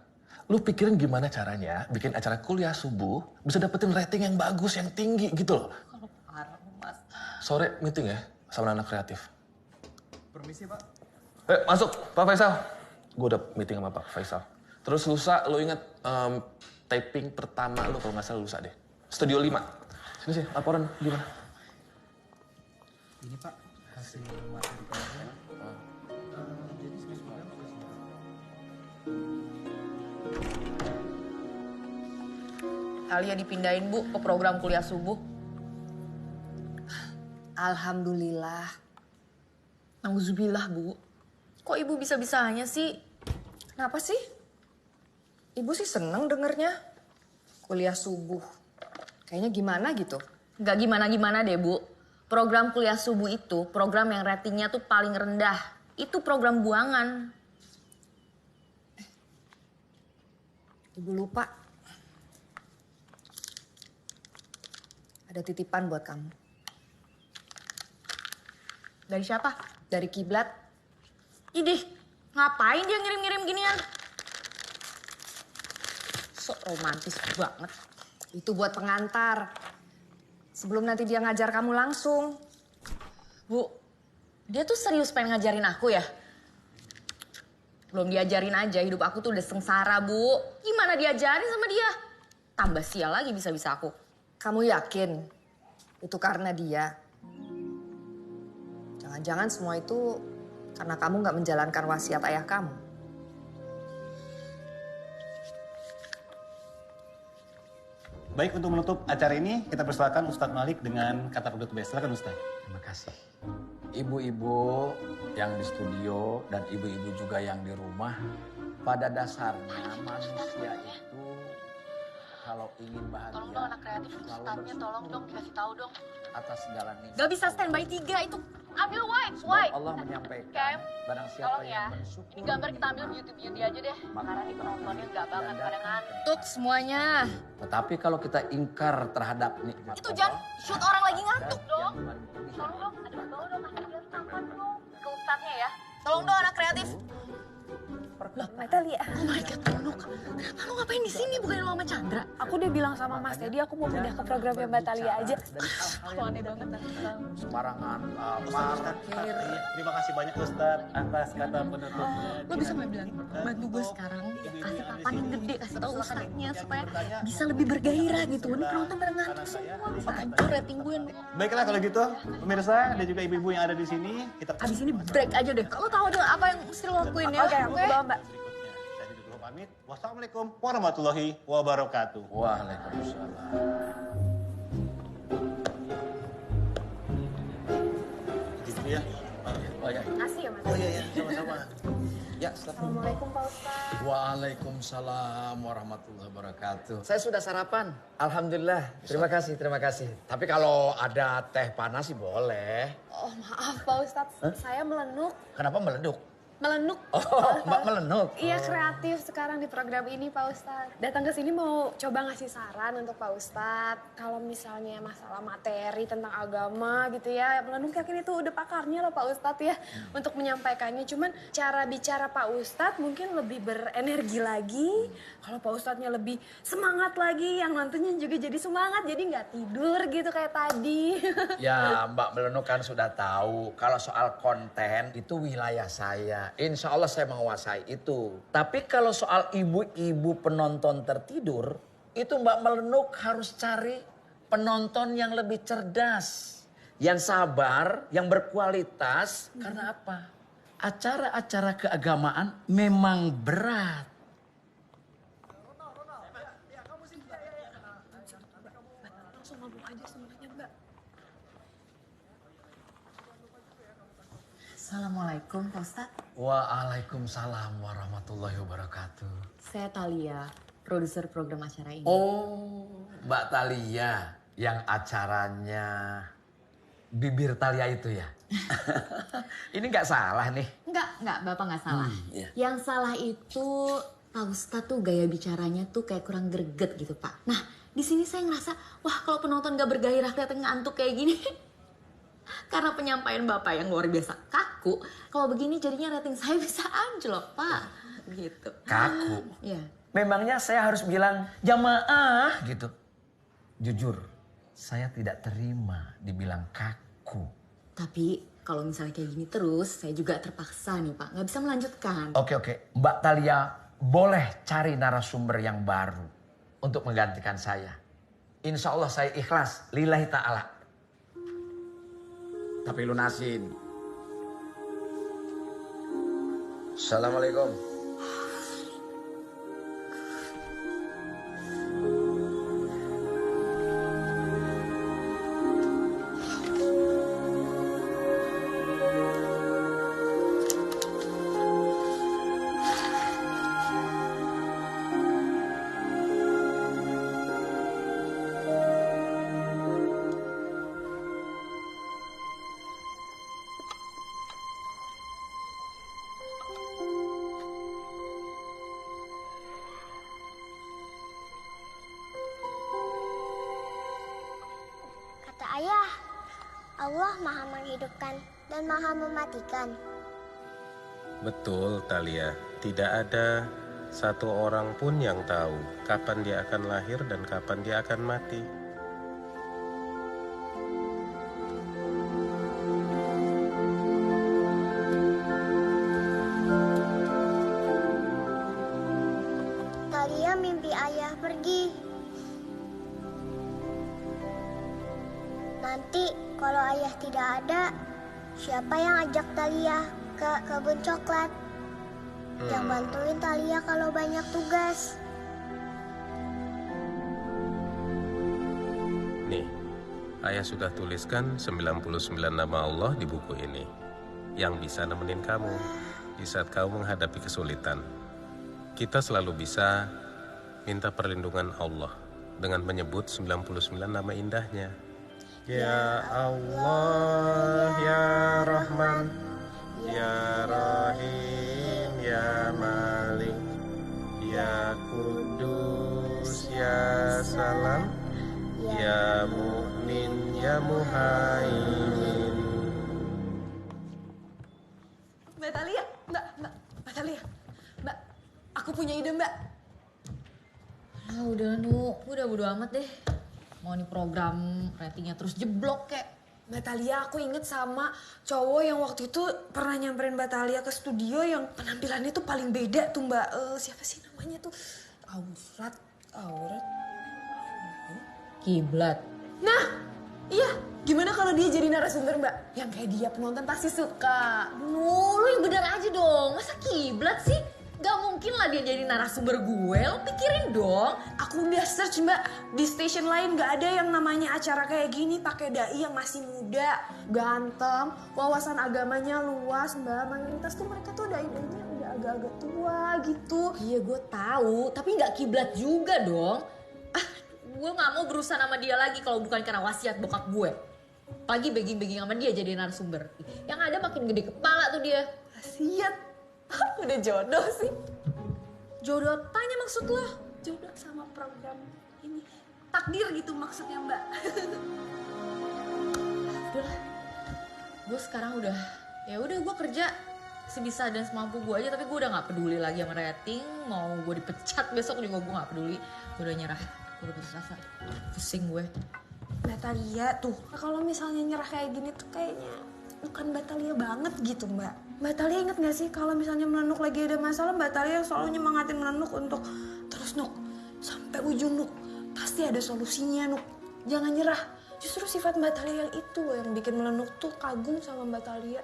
Lo pikirin gimana caranya bikin acara kuliah subuh bisa dapetin rating yang bagus, yang tinggi gitu loh. Kalau parah Mas. Sore meeting ya sama anak kreatif. Permisi Pak. Masuk, Pak Faisal. Gue udah meeting sama Pak Faisal. Terus lusa, lo inget taping pertama lo kalau nggak salah lusa deh. Studio 5. Sini, laporan gimana? Ini Pak, hasil materi kalian. Jadi sebenarnya sudah selesai. Talia dipindahin Bu ke program kuliah subuh. Alhamdulillah. Nauzubillah Bu. Kok ibu bisa-bisanya sih? Kenapa sih? Ibu sih seneng dengernya. Kuliah subuh. Kayaknya gimana gitu. Nggak gimana-gimana deh Bu. Program kuliah subuh itu program yang ratingnya tuh paling rendah. Itu program buangan. Ibu lupa. Ada titipan buat kamu. Dari siapa? Dari Kiblat. Idih, ngapain dia ngirim-ngirim ginian? So romantis banget. Itu buat pengantar. Sebelum nanti dia ngajar kamu langsung. Bu, dia tuh serius pengen ngajarin aku ya? Belum diajarin aja, hidup aku tuh udah sengsara, Bu. Gimana diajarin sama dia? Tambah sial lagi bisa-bisa aku. Kamu yakin itu karena dia? Jangan-jangan semua itu karena kamu nggak menjalankan wasiat ayah kamu. Baik, untuk menutup acara ini kita persilakan Ustadz Malik dengan kata penutup. Silakan Ustadz. Terima kasih. Ibu-ibu yang di studio dan ibu-ibu juga yang di rumah, pada dasarnya manusia itu kalau ingin bahagia, Tolong dong anak kreatif Ustadznya, tolong dong dikasih tahu dong. atas segala nikmat. Gak bisa standby 3 itu. Ambil white. Allah menyampaikan Cam, barang siapa tolong ya. yang bersyukur. Ini gambar kita ambil beauty aja deh. Karena ini penontonnya nggak banget pada ngantuk. Ngantuk semuanya. Tetapi kalau kita ingkar terhadap nikmat Itu jangan shoot orang lagi ngantuk dong. Tolong dong, ada bawa dong, kasih dia tampan dong. Ke Ustadznya ya. Tolong dong anak kreatif. Natalia. Oh my God, Menuk. Kenapa lu ngapain di sini bukan lu sama Chandra? Aku udah bilang sama Mas Teddy aku mau pindah ke programnya Mbak Talia aja. Lu aneh banget. Sembarangan Iya, terima kasih banyak Ustadz atas kata penutupnya. Lo bisa nggak bilang, bantu gue sekarang, kasih papan yang gede, kasih tau Ustadznya supaya bisa lebih bergairah gitu. Ini penonton pada ngantuk semua, bisa hancur rating gue. Baiklah kalau gitu, pemirsa dan juga ibu-ibu yang ada di sini, kita Abis ini break aja deh. Lo tahu dong apa yang mesti lo lakuin ya? Oke, aku bawa Mbak. jadi dulu pamit. Wassalamualaikum warahmatullahi wabarakatuh. Waalaikumsalam. Gitu ya. Oh ya. Makasih ya Mas. Oh iya ya, sama-sama. Ya, silakan. Assalamualaikum Pak Ustadz. Waalaikumsalam warahmatullahi wabarakatuh. Saya sudah sarapan. Alhamdulillah. Terima kasih, terima kasih. Tapi kalau ada teh panas sih boleh. Oh maaf Pak Ustadz, saya melenuk. Kenapa meleduk? Melenuk. Oh, Mbak melenuk. Iya kreatif sekarang di program ini Pak Ustadz. Datang ke sini mau coba ngasih saran untuk Pak Ustadz. Kalau misalnya masalah materi tentang agama gitu ya. Melenuk yakin itu udah pakarnya loh Pak Ustadz ya. Untuk menyampaikannya. Cuman cara bicara Pak Ustadz mungkin lebih berenergi lagi. Kalau Pak Ustadznya lebih semangat lagi. Yang nontonnya juga jadi semangat. Jadi nggak tidur gitu kayak tadi. Ya Mbak melenuk kan sudah tahu. Kalau soal konten itu wilayah saya. Insya Allah saya menguasai itu. Tapi kalau soal ibu-ibu penonton tertidur, itu Mbak Melenuk harus cari penonton yang lebih cerdas. Yang sabar, yang berkualitas. Karena apa? Acara-acara keagamaan memang berat. Langsung ngomong aja semuanya Mbak. Assalamualaikum Pak Ustadz. Waalaikumsalam warahmatullahi wabarakatuh. Saya Talia, produser program acara ini. Oh, Mbak Talia yang acaranya Bibir Talia itu ya? Ini nggak salah nih. Enggak, Bapak nggak salah. iya. Yang salah itu Pak Ustadz tuh gaya bicaranya tuh kayak kurang greget gitu Pak. Nah, di sini saya ngerasa, wah kalau penonton gak bergairah kelihatan ngantuk kayak gini. Karena penyampaian Bapak yang luar biasa kaku, kalau begini jadinya rating saya bisa anjlok, Pak. Gitu. Kaku? Iya. Memangnya saya harus bilang jamaah gitu. Jujur, saya tidak terima dibilang kaku. Tapi kalau misalnya kayak gini terus, saya juga terpaksa nih Pak, nggak bisa melanjutkan. Oke. Mbak Talia boleh cari narasumber yang baru untuk menggantikan saya. Insya Allah saya ikhlas, lillahi ta'ala. Tapi lunasin. Assalamualaikum. Kata ayah, Allah maha menghidupkan dan maha mematikan. Betul, Talia. Tidak ada satu orang pun yang tahu kapan dia akan lahir dan kapan dia akan mati. Talia mimpi ayah pergi. Nanti kalau ayah tidak ada, siapa yang ajak Talia ke kebun coklat? Yang bantuin Talia kalau banyak tugas. Nih, Ayah sudah tuliskan 99 nama Allah di buku ini yang bisa nemenin kamu di saat kamu menghadapi kesulitan. Kita selalu bisa minta perlindungan Allah dengan menyebut 99 nama indahnya. Ya Allah, Ya Rahman, Ya Rahim, Ya Malik, Ya Kudus, Ya Salam, Ya Mu'min, Ya Muhaimin. Mbak Thalia, Mbak Thalia. Mbak, aku punya ide, Mbak. Ah, udah Nu, udah bodo amat deh. Mau nih program ratingnya terus jeblok kek. Mbak Thalia, aku inget sama cowok yang waktu itu pernah nyamperin Mbak Thalia ke studio yang penampilannya tuh paling beda tuh Mbak. Siapa sih namanya tuh? Aurat. Kiblat. Nah, iya. Gimana kalau dia jadi narasumber Mbak? Yang kayak dia penonton pasti suka. Lu yang bener aja dong. Masa kiblat sih? Gak mungkin lah dia jadi narasumber gue. Lo pikirin dong. Aku udah search Mbak. Di stasiun lain gak ada yang namanya acara kayak gini pakai dai yang masih muda, ganteng, wawasan agamanya luas Mbak. Mayoritas tuh mereka tuh dai-dainya udah agak-agak tua gitu. Iya gue tahu, tapi nggak kiblat juga dong. Gue nggak mau berurusan sama dia lagi kalau bukan karena wasiat bokap gue. Apalagi begging-begging sama dia jadi narasumber. Yang ada makin gede kepala tuh dia. Wasiat. Udah jodoh sih. Jodoh apanya maksud lo? Jodoh sama program ini. Takdir gitu maksudnya Mbak. Udahlah. Gue sekarang udah gue kerja sebisa dan semampu gue aja, tapi gue udah nggak peduli lagi sama rating. Mau gue dipecat besok juga gue nggak peduli. Gue udah nyerah. Gue udah putus asa. Pusing gue. Mbak Thalia tuh, kalau misalnya nyerah kayak gini tuh kayaknya bukan Mbak Thalia banget gitu Mbak. Mbak Thalia inget gak sih kalau misalnya Melenuk lagi ada masalah, Mbak Thalia selalu nyemangatin Melenuk untuk terus Nuk, sampai ujung Nuk. Pasti ada solusinya Nuk. Jangan nyerah. Justru sifat Mbak Thalia yang itu yang bikin Melenuk tuh kagum sama Mbak Thalia.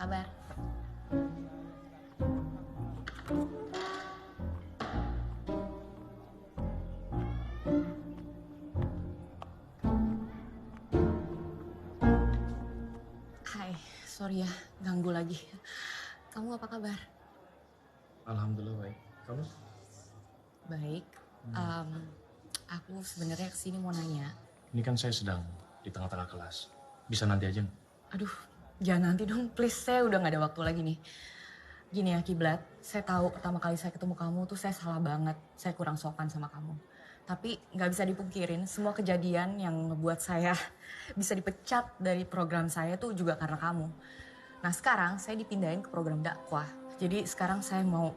Kabar. Hai, sorry ya ganggu lagi. Kamu apa kabar? Alhamdulillah baik. Kamu? Baik. Aku sebenarnya kesini mau nanya. Ini kan saya sedang di tengah-tengah kelas. Bisa nanti aja nggak? Aduh, jangan nanti dong, please. Saya udah gak ada waktu lagi nih. Gini ya, Kiblat. Saya tahu pertama kali saya ketemu kamu tuh saya salah banget. Saya kurang sopan sama kamu. Tapi gak bisa dipungkirin, semua kejadian yang ngebuat saya bisa dipecat dari program saya tuh juga karena kamu. Nah sekarang saya dipindahin ke program dakwah. Jadi sekarang saya mau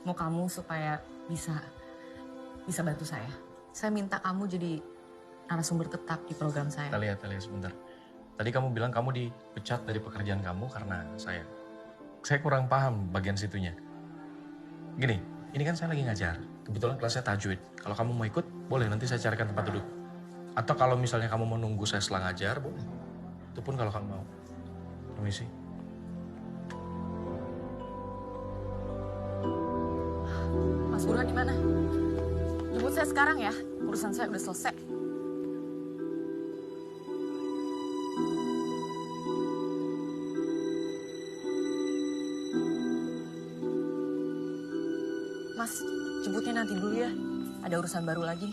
kamu supaya bisa bantu saya. Saya minta kamu jadi narasumber tetap di program saya. Talia sebentar. Tadi kamu bilang kamu dipecat dari pekerjaan kamu karena saya. Saya kurang paham bagian situnya. Gini, ini kan saya lagi ngajar. Kebetulan kelasnya tajwid. Kalau kamu mau ikut, boleh nanti saya carikan tempat duduk. Atau kalau misalnya kamu mau nunggu saya setelah ngajar, boleh. Itu pun kalau kamu mau. Permisi. Mas Burhan di mana? Jemput saya sekarang ya. Urusan saya udah selesai. Mas, jemputnya nanti dulu ya. Ada urusan baru lagi.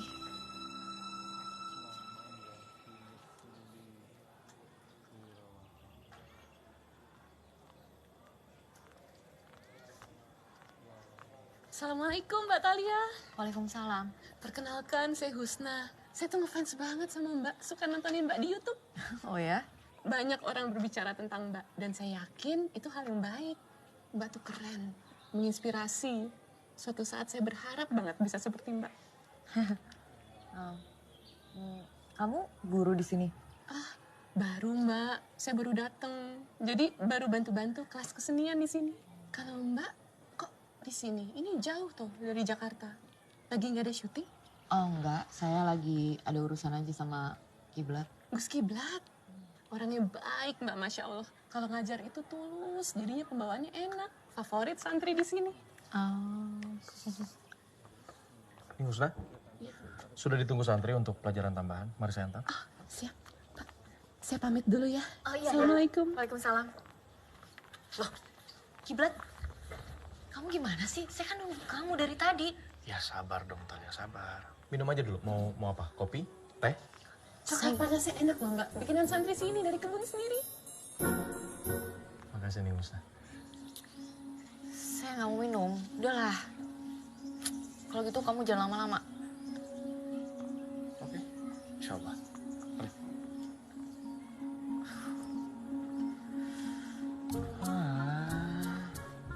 Assalamualaikum Mbak Thalia. Waalaikumsalam. Perkenalkan, saya Husna. Saya tuh ngefans banget sama Mbak. Suka nontonin Mbak di YouTube. Oh ya? banyak orang berbicara tentang Mbak. Dan saya yakin itu hal yang baik. Mbak tuh keren, menginspirasi. Suatu saat saya berharap banget bisa seperti Mbak. Kamu guru di sini? Baru Mbak, saya baru datang. Jadi baru bantu-bantu kelas kesenian di sini. Kalau Mbak kok di sini? Ini jauh tuh dari Jakarta. Lagi nggak ada syuting? Oh enggak, saya lagi ada urusan aja sama Kiblat. Gus Kiblat, orangnya baik Mbak, Masya Allah. Kalau ngajar itu tulus, jadinya pembawaannya enak. Favorit santri di sini. Ini Husna, sudah ditunggu santri untuk pelajaran tambahan. Mari saya antar. Siap, Pak. Saya pamit dulu ya. Oh iya. Assalamualaikum. Waalaikumsalam. Loh, Kiblat, kamu gimana sih? Saya kan nunggu kamu dari tadi. Ya sabar dong Talia, sabar. Minum aja dulu. Mau apa? Kopi? Teh? Coklat panasnya enak loh Mbak. Bikinan santri sini dari kebun sendiri. Makasih nih Husna. Saya nggak mau minum. Udahlah. Kalau gitu kamu jangan lama-lama. Oke, insya Allah.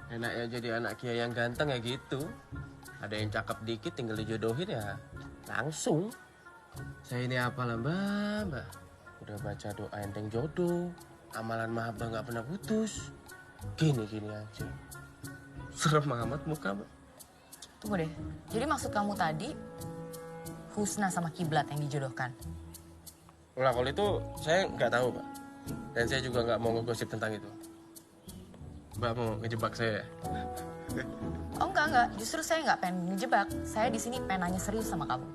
Enaknya jadi anak kiai yang ganteng ya gitu. Ada yang cakep dikit tinggal dijodohin ya langsung. Saya ini apalah mbak. Udah baca doa enteng jodoh. Amalan mahabbah nggak pernah putus. Gini aja. Serem amat muka mbak. Tunggu deh. Jadi maksud kamu tadi Husna sama Kiblat yang dijodohkan? Nah kalau itu saya nggak tahu mbak. Dan saya juga nggak mau ngegosip tentang itu. Mbak mau ngejebak saya? Oh enggak. Justru saya nggak pengen ngejebak. Saya di sini pengen nanya serius sama kamu.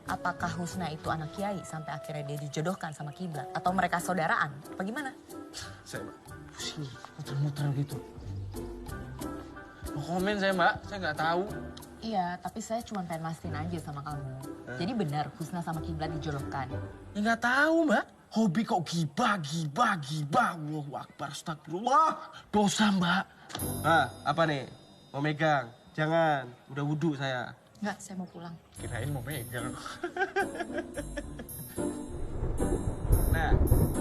Apakah Husna itu anak kiai sampai akhirnya dia dijodohkan sama Kiblat? Atau mereka saudaraan? Apa gimana? Saya mbak pusing, muter-muter gitu. Mau komen saya mbak, saya nggak tahu. Iya, tapi saya cuma pengen mastiin aja sama kamu. Jadi benar Husna sama Kiblat dijodohkan? Ya nggak tahu mbak. Hobi kok gibah. Allahu Akbar, astagfirullah. Dosa mbak. Apa nih? Mau megang? Jangan, udah wudhu saya. Enggak, saya mau pulang. Kirain mau megang.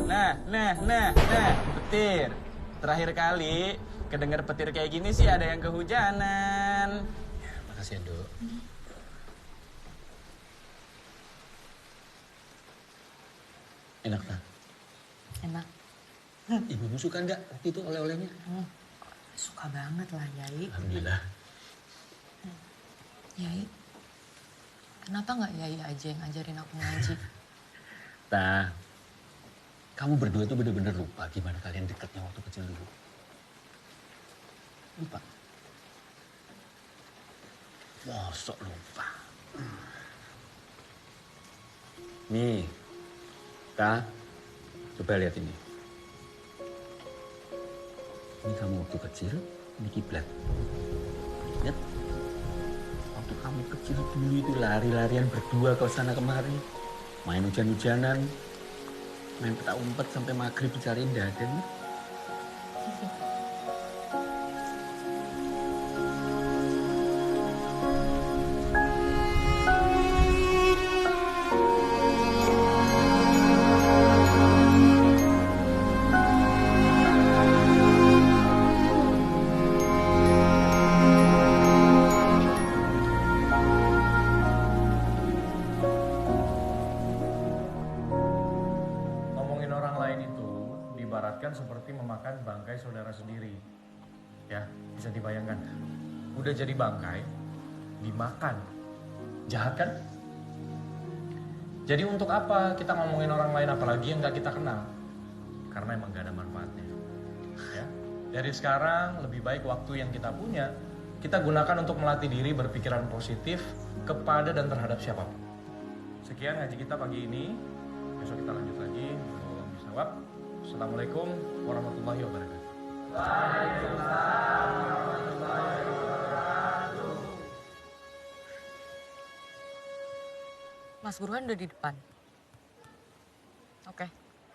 Nah, petir. Terakhir kali kedengar petir kayak gini sih ada yang kehujanan. Makasih ya, Dok. Enak, tak? Enak. Ibumu suka nggak waktu itu oleh-olehnya? Suka banget lah, Yai. Alhamdulillah. Yai, kenapa nggak Yai aja yang ngajarin aku ngaji? Tah, kamu berdua tuh bener-bener lupa gimana kalian dekatnya waktu kecil dulu. Lupa. Mosok lupa. Nih, Kak, coba lihat ini. Ini kamu waktu kecil, ini Kiblat. Lihat. Waktu kamu kecil dulu itu lari-larian berdua ke sana kemari. Main hujan-hujanan. Main petak umpet sampai maghrib dicariin daden. Ngomongin orang lain itu diibaratkan seperti memakan bangkai saudara sendiri. Ya, bisa dibayangkan. Udah jadi bangkai, dimakan. Jahat kan? Jadi untuk apa kita ngomongin orang lain apalagi yang gak kita kenal? Karena emang gak ada manfaatnya. Ya. Dari sekarang lebih baik waktu yang kita punya kita gunakan untuk melatih diri berpikiran positif kepada dan terhadap siapapun. Sekian ngaji kita pagi ini. Besok kita lanjut lagi. Bisawab. Assalamualaikum warahmatullahi wabarakatuh. Waalaikumsalam warahmatullahi wabarakatuh. Mas Burhan udah di depan. Oke,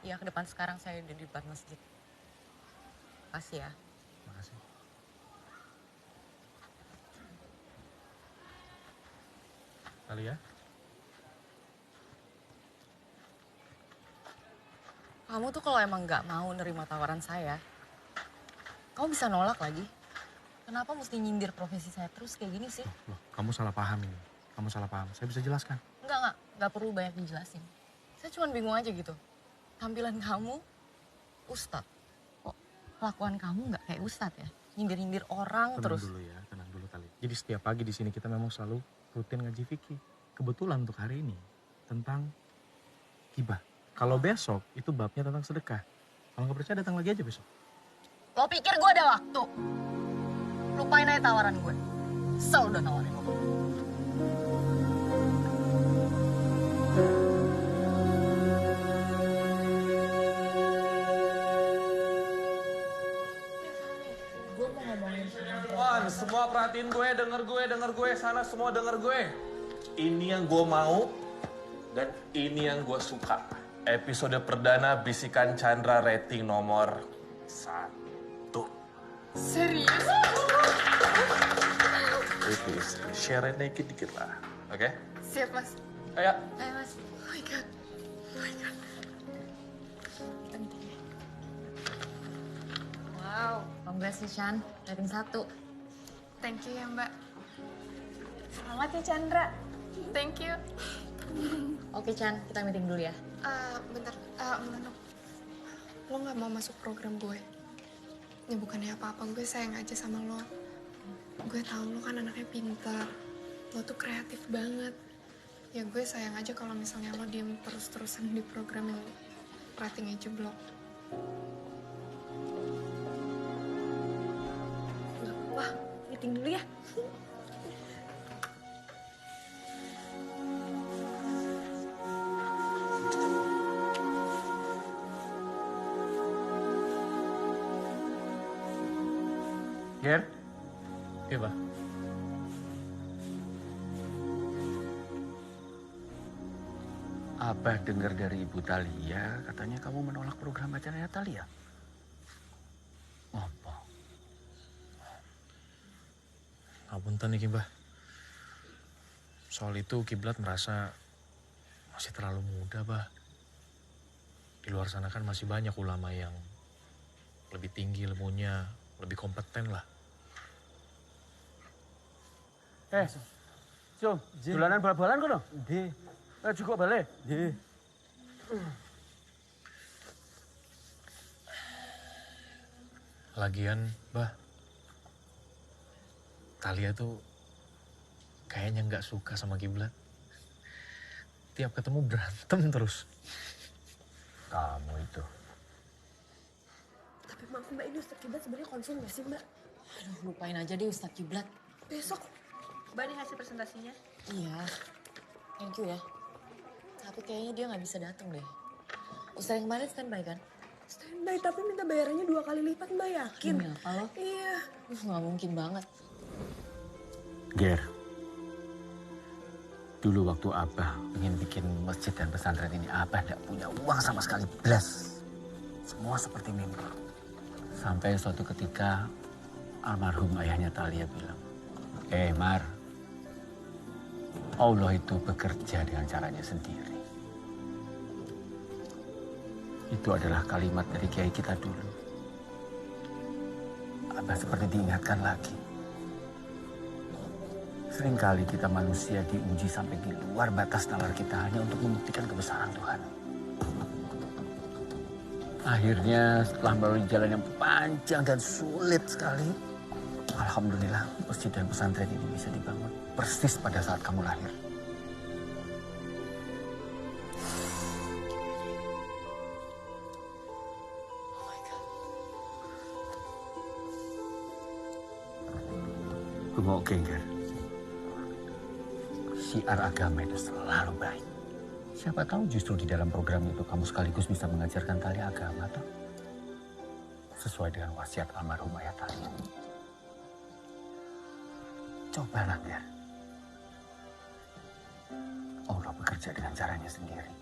iya ke depan sekarang saya udah di depan masjid. Makasih ya. Makasih. Talia. Kamu tuh kalau emang nggak mau nerima tawaran saya, kamu bisa nolak lagi. Kenapa mesti nyindir profesi saya terus kayak gini sih? Loh, kamu salah paham ini. Kamu salah paham. Saya bisa jelaskan. Nggak perlu banyak dijelasin. Saya cuma bingung aja gitu. Tampilan kamu, ustadz. Kok kelakuan kamu nggak kayak ustadz ya? Nyindir-nyindir orang terus. Tenang dulu Tali. Jadi setiap pagi di sini kita memang selalu rutin ngaji fikih. Kebetulan untuk hari ini tentang hibah. Kalau besok itu babnya tentang sedekah. Kalau nggak percaya datang lagi aja besok. Lo pikir gue ada waktu? Lupain aja tawaran gue. Sel udah nawarin lo. Gue mau ngomongin Wan, semua perhatiin gue, denger gue, sana semua denger gue. Ini yang gue mau dan ini yang gue suka. Episode perdana Bisikan Chandra rating nomor 1. Serius? Please, share dikit lah, oke? Siap, Mas. Ayo. Ayo, Mas. Oh my God. Oh my God. Kita meeting ya. Wow, congrats nih Chan, rating 1. Thank you ya, Mbak. Selamat ya Chandra. Thank you. Oke Chan, kita meeting dulu ya. Bentar, Melenuk. Lo gak mau masuk program gue? Ya bukannya apa-apa, gue sayang aja sama lo. Gue tahu lo kan anaknya pintar. Lo tuh kreatif banget. Ya gue sayang aja kalau misalnya lo diem terus-terusan di program yang ratingnya jeblok. Wah, meeting dulu ya. Ger? Iya, Pak. Abah dengar dari Ibu Talia, katanya kamu menolak program acaranya Talia. Apa? Ngapunten nih, Mbah. Soal itu Kiblat merasa masih terlalu muda, Bah. Di luar sana kan masih banyak ulama yang lebih tinggi ilmunya, lebih kompeten lah. Jom, dolanan bal-balan kono? Nggih. Juga balik? Nggih. Lagian, Bah, Talia tuh kayaknya nggak suka sama Kiblat. Tiap ketemu berantem terus. Kamu itu. Tapi maaf Mbak, ini Ustadz Kiblat sebenarnya konsul nggak sih Mbak? Aduh, lupain aja deh Ustadz Kiblat. Besok. Mbak, ini hasil presentasinya. Iya, thank you ya. Tapi kayaknya dia nggak bisa datang deh. Ustadz yang kemarin standby kan? Standby, tapi minta bayarannya 2 kali lipat Mbak, yakin? Demi apa lo? Iya. Nggak mungkin banget. Ger, dulu waktu Abah ingin bikin masjid dan pesantren ini, Abah tidak punya uang sama sekali, belas. Semua seperti mimpi. Sampai suatu ketika almarhum ayahnya Talia bilang, Mar, Allah itu bekerja dengan caranya sendiri. Itu adalah kalimat dari kiai kita dulu. Abah seperti diingatkan lagi. Seringkali kita manusia diuji sampai di luar batas nalar kita hanya untuk membuktikan kebesaran Tuhan. Akhirnya setelah melalui jalan yang panjang dan sulit sekali, alhamdulillah masjid dan pesantren ini bisa dibangun persis pada saat kamu lahir. Tunggu, Gengger. Syiar agama itu selalu baik. Siapa tahu justru di dalam program itu kamu sekaligus bisa mengajarkan tali agama, toh? Sesuai dengan wasiat almarhum ayah tali. Cobalah, Ger. Allah bekerja dengan caranya sendiri.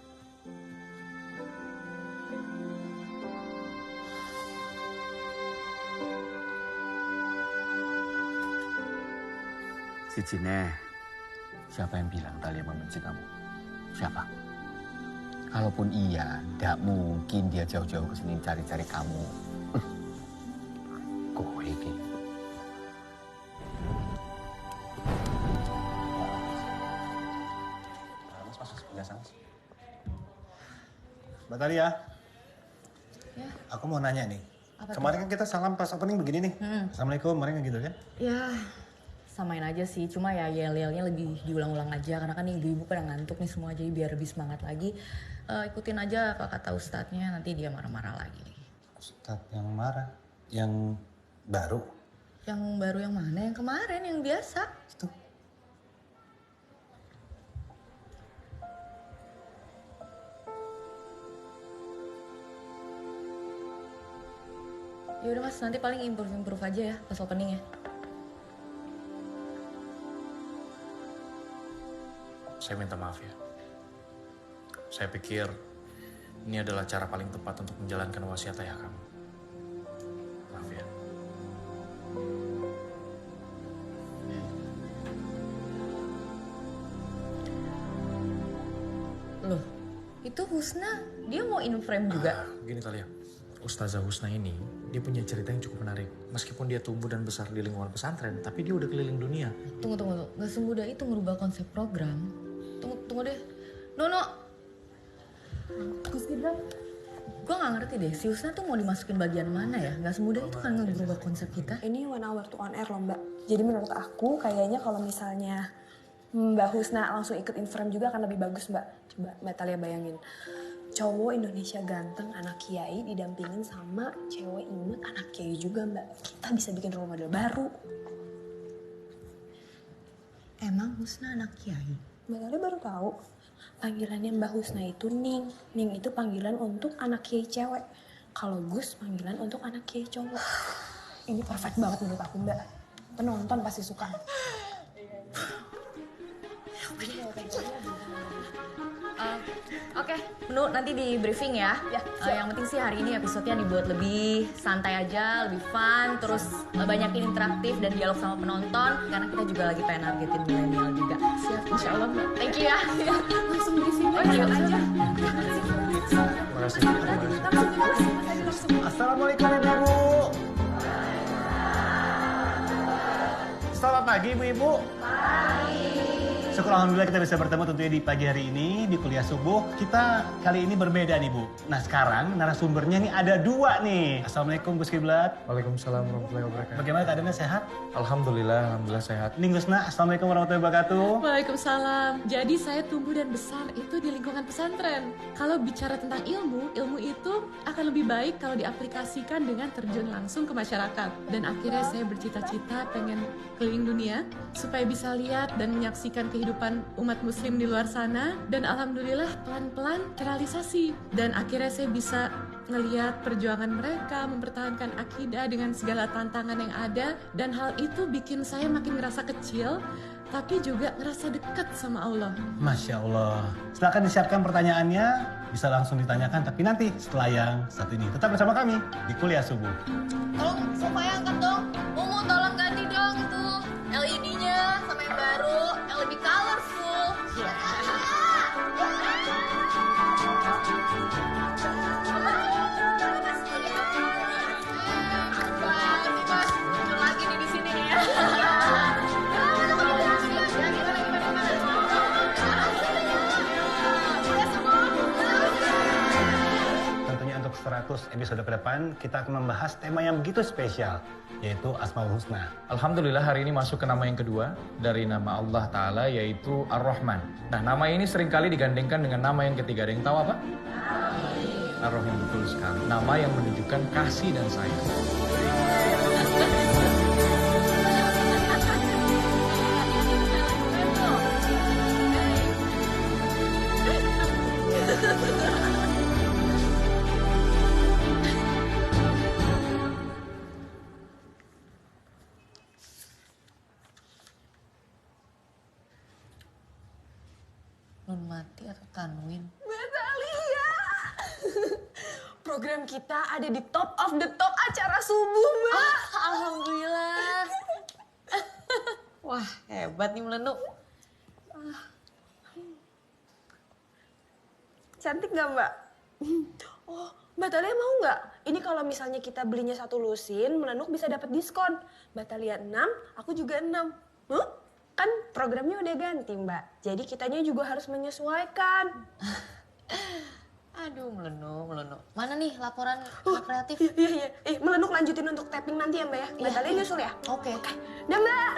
Si Cine, siapa yang bilang Talia membenci kamu? Siapa? Kalaupun iya, tidak mungkin dia jauh-jauh ke sini cari-cari kamu. Kowe iki. Mbak Talia, Ya. aku mau nanya nih. Apa Kemarin kan kita salam pas opening begini nih. Assalamualaikum, kemarin kan gitu kan? Ya, samain aja sih. Cuma ya yel-yelnya lebih diulang-ulang aja. Karena kan ibu-ibu pada ngantuk nih semua. Jadi biar lebih semangat lagi. Ikutin aja apa kata ustadznya. Nanti dia marah-marah lagi. Ustadz yang marah, yang baru. Yang baru yang mana? Yang kemarin, yang biasa. Itu. Ya udah Mas, nanti paling improve aja ya pas opening ya. Saya minta maaf ya. Saya pikir ini adalah cara paling tepat untuk menjalankan wasiat ayah kamu. Maaf ya. Loh, itu Husna, dia mau in frame juga? Gini Talia, Ustazah Husna ini, dia punya cerita yang cukup menarik. Meskipun dia tumbuh dan besar di lingkungan pesantren, tapi dia udah keliling dunia. Tunggu. Gak semudah itu merubah konsep program. Tunggu deh. Nono. Gus Gibran. Gue gak ngerti deh, si Husna tuh mau dimasukin bagian mana ya? Gak semudah itu kan ngerubah konsep kita. Ini 1 hour to on air loh Mbak. Jadi menurut aku kayaknya kalau misalnya Mbak Husna langsung ikut in frame juga akan lebih bagus Mbak. Coba Mbak Talia bayangin. Cowok Indonesia ganteng, anak kiai didampingin sama cewek imut, anak kiai juga Mbak. Kita bisa bikin role model baru. Emang Husna anak kiai? Mbak Talia baru tahu. Panggilannya Mbak Husna itu Ning. Ning itu panggilan untuk anak kiai cewek. Kalau Gus panggilan untuk anak kiai cowok. Ini perfect banget menurut aku Mbak. Penonton pasti suka. Oke, Menu nanti di briefing ya. Yang penting sih hari ini episodenya dibuat lebih santai aja, lebih fun, terus banyakin interaktif dan dialog sama penonton. Karena kita juga lagi pengen nargetin milenial juga. Siap, insya Allah Mbak. Thank you ya. Langsung briefing aja. Terima kasih. Assalamualaikum Ibu-Ibu. Selamat pagi Ibu-Ibu. Syukur alhamdulillah kita bisa bertemu tentunya di pagi hari ini di kuliah subuh. Kita kali ini berbeda nih Bu. Nah sekarang narasumbernya nih ada 2 nih. Assalamualaikum Gus Kiblat. Waalaikumsalam warahmatullahi wabarakatuh. Bagaimana keadaannya, sehat? Alhamdulillah sehat. Ning Gusna, assalamualaikum warahmatullahi wabarakatuh. Waalaikumsalam. Jadi saya tumbuh dan besar itu di lingkungan pesantren. Kalau bicara tentang ilmu itu akan lebih baik kalau diaplikasikan dengan terjun langsung ke masyarakat. Dan akhirnya saya bercita-cita pengen keliling dunia supaya bisa lihat dan menyaksikan kehidupan umat muslim di luar sana. Dan alhamdulillah pelan-pelan terrealisasi. Dan akhirnya saya bisa ngelihat perjuangan mereka, mempertahankan akidah dengan segala tantangan yang ada. Dan hal itu bikin saya makin ngerasa kecil, tapi juga ngerasa dekat sama Allah. Masya Allah. Silakan disiapkan pertanyaannya, bisa langsung ditanyakan, tapi nanti setelah yang satu ini. Tetap bersama kami di Kuliah Subuh. Tolong sofanya angkat dong. Umu tolong ganti dong itu LED-nya sama yang baru, yang lebih colorful. Lagi nih di sini nih ya. Tentunya untuk 100 episode ke depan, kita akan membahas tema yang begitu spesial, yaitu Asmaul Husna. Alhamdulillah hari ini masuk ke nama yang kedua dari nama Allah Ta'ala, yaitu Ar-Rahman. Nah, nama ini seringkali digandengkan dengan nama yang ketiga. Ada yang tahu apa? Ar-Rahim, betul sekali. Nama yang menunjukkan kasih dan sayang. Nun Mati atau Tanwin? Mbak Talia. Program kita ada di top of the top acara subuh, Mbak. Alhamdulillah. Wah, hebat nih Melenu. Cantik nggak Mbak? Oh, Mbak Talia mau nggak? Ini kalau misalnya kita belinya 1 lusin, Melenuk bisa dapat diskon. Mbak Talia 6, aku juga 6. Kan programnya udah ganti Mbak. Jadi kitanya juga harus menyesuaikan. Aduh, Melenuk. Mana nih laporan kreatif? Iya. Melenuk lanjutin untuk tapping nanti ya Mbak ya. Mbak Talia nyusul ya? Oke. Dah Mbak.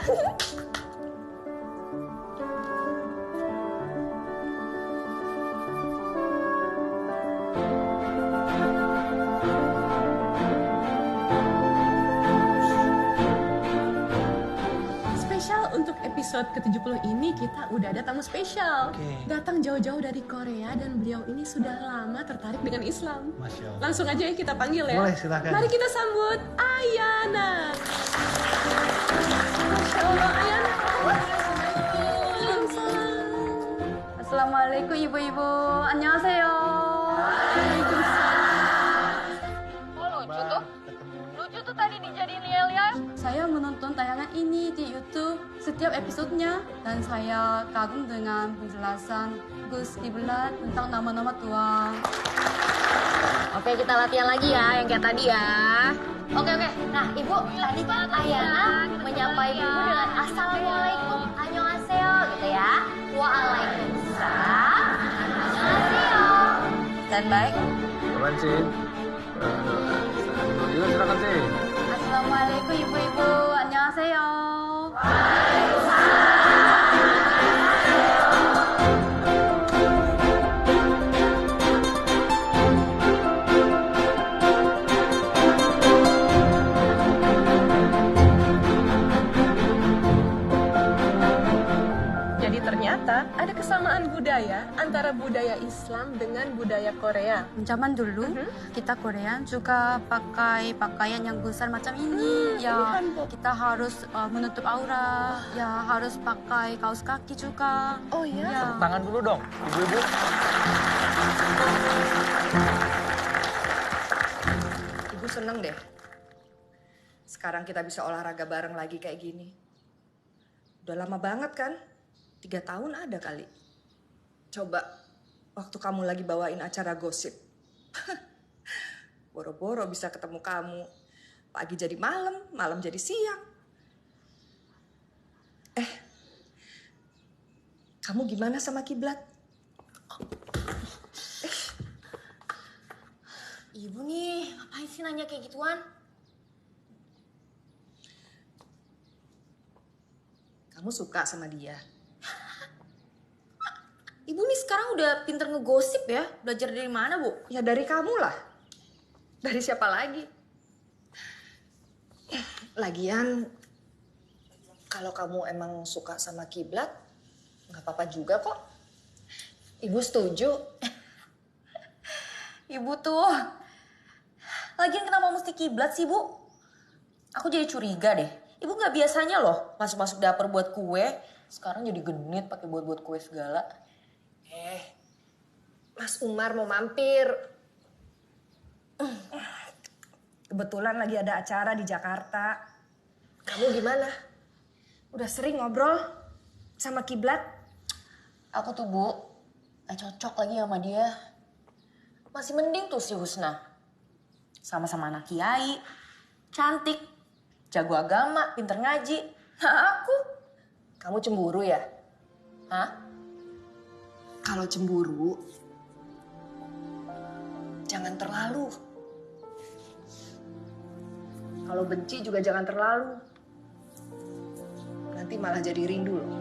Untuk episode ke-70 ini kita udah ada tamu spesial. Datang jauh-jauh dari Korea dan beliau ini sudah lama tertarik dengan Islam. Masya Allah. Langsung aja ya kita panggil ya. Boleh, silakan. Mari kita sambut Ayana. Masya Allah, Ayana. Assalamualaikum ibu-ibu. Annyeonghaseyo. Lucu tuh. Lucu tuh tadi dijadiin lial-lial. Saya menonton tayangan ini di YouTube setiap episodenya dan saya kagum dengan penjelasan Gus Kiblat tentang nama-nama Tuhan. Oke, kita latihan lagi ya yang kayak tadi ya. Oke. Nah, Ibu, tadi kan Ayana menyapa Ibu dengan Assalamualaikum, annyeonghaseyo gitu ya. Waalaikumsalam, annyeonghaseyo. Standby. Kapan sih? Juga silakan sih. Assalamualaikum ibu-ibu, annyeonghaseyo. Jadi ternyata ada kesamaan budaya antara budaya Islam dengan budaya Korea. Zaman dulu kita Korea juga pakai pakaian yang besar macam ini. Ya kita harus menutup aurat. Ya harus pakai kaos kaki juga. Oh ya. Tangan dulu dong, ibu-ibu. Ibu seneng deh. Sekarang kita bisa olahraga bareng lagi kayak gini. Udah lama banget kan? 3 tahun ada kali. Coba waktu kamu lagi bawain acara gosip. Boro-boro bisa ketemu kamu. Pagi jadi malam, malam jadi siang. Kamu gimana sama Kiblat? Ibu nih, ngapain sih nanya kayak gituan? Kamu suka sama dia? Ibu nih sekarang udah pinter ngegosip ya. Belajar dari mana, Bu? Ya dari kamu lah. Dari siapa lagi? Lagian, kalau kamu emang suka sama Kiblat, nggak apa-apa juga kok. Ibu setuju. Ibu tuh. Lagian kenapa mesti Kiblat sih, Bu? Aku jadi curiga deh. Ibu nggak biasanya loh masuk-masuk dapur buat kue. Sekarang jadi genit pakai buat-buat kue segala. Mas Umar mau mampir. Kebetulan lagi ada acara di Jakarta. Kamu gimana? Udah sering ngobrol sama Kiblat? Aku tuh, Bu, gak cocok lagi sama dia. Masih mending tuh si Husna. Sama-sama anak kiai, cantik, jago agama, pinter ngaji. Nah, aku. Kamu cemburu ya? Hah? Kalau cemburu, jangan terlalu. Kalau benci juga jangan terlalu. Nanti malah jadi rindu loh.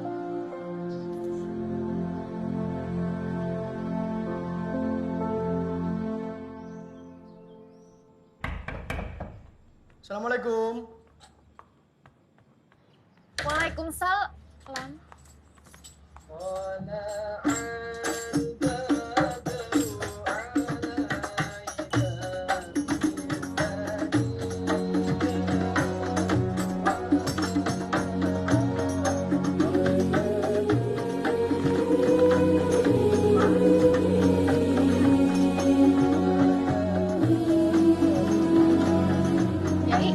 Assalamualaikum. Waalaikumsalam. Yai.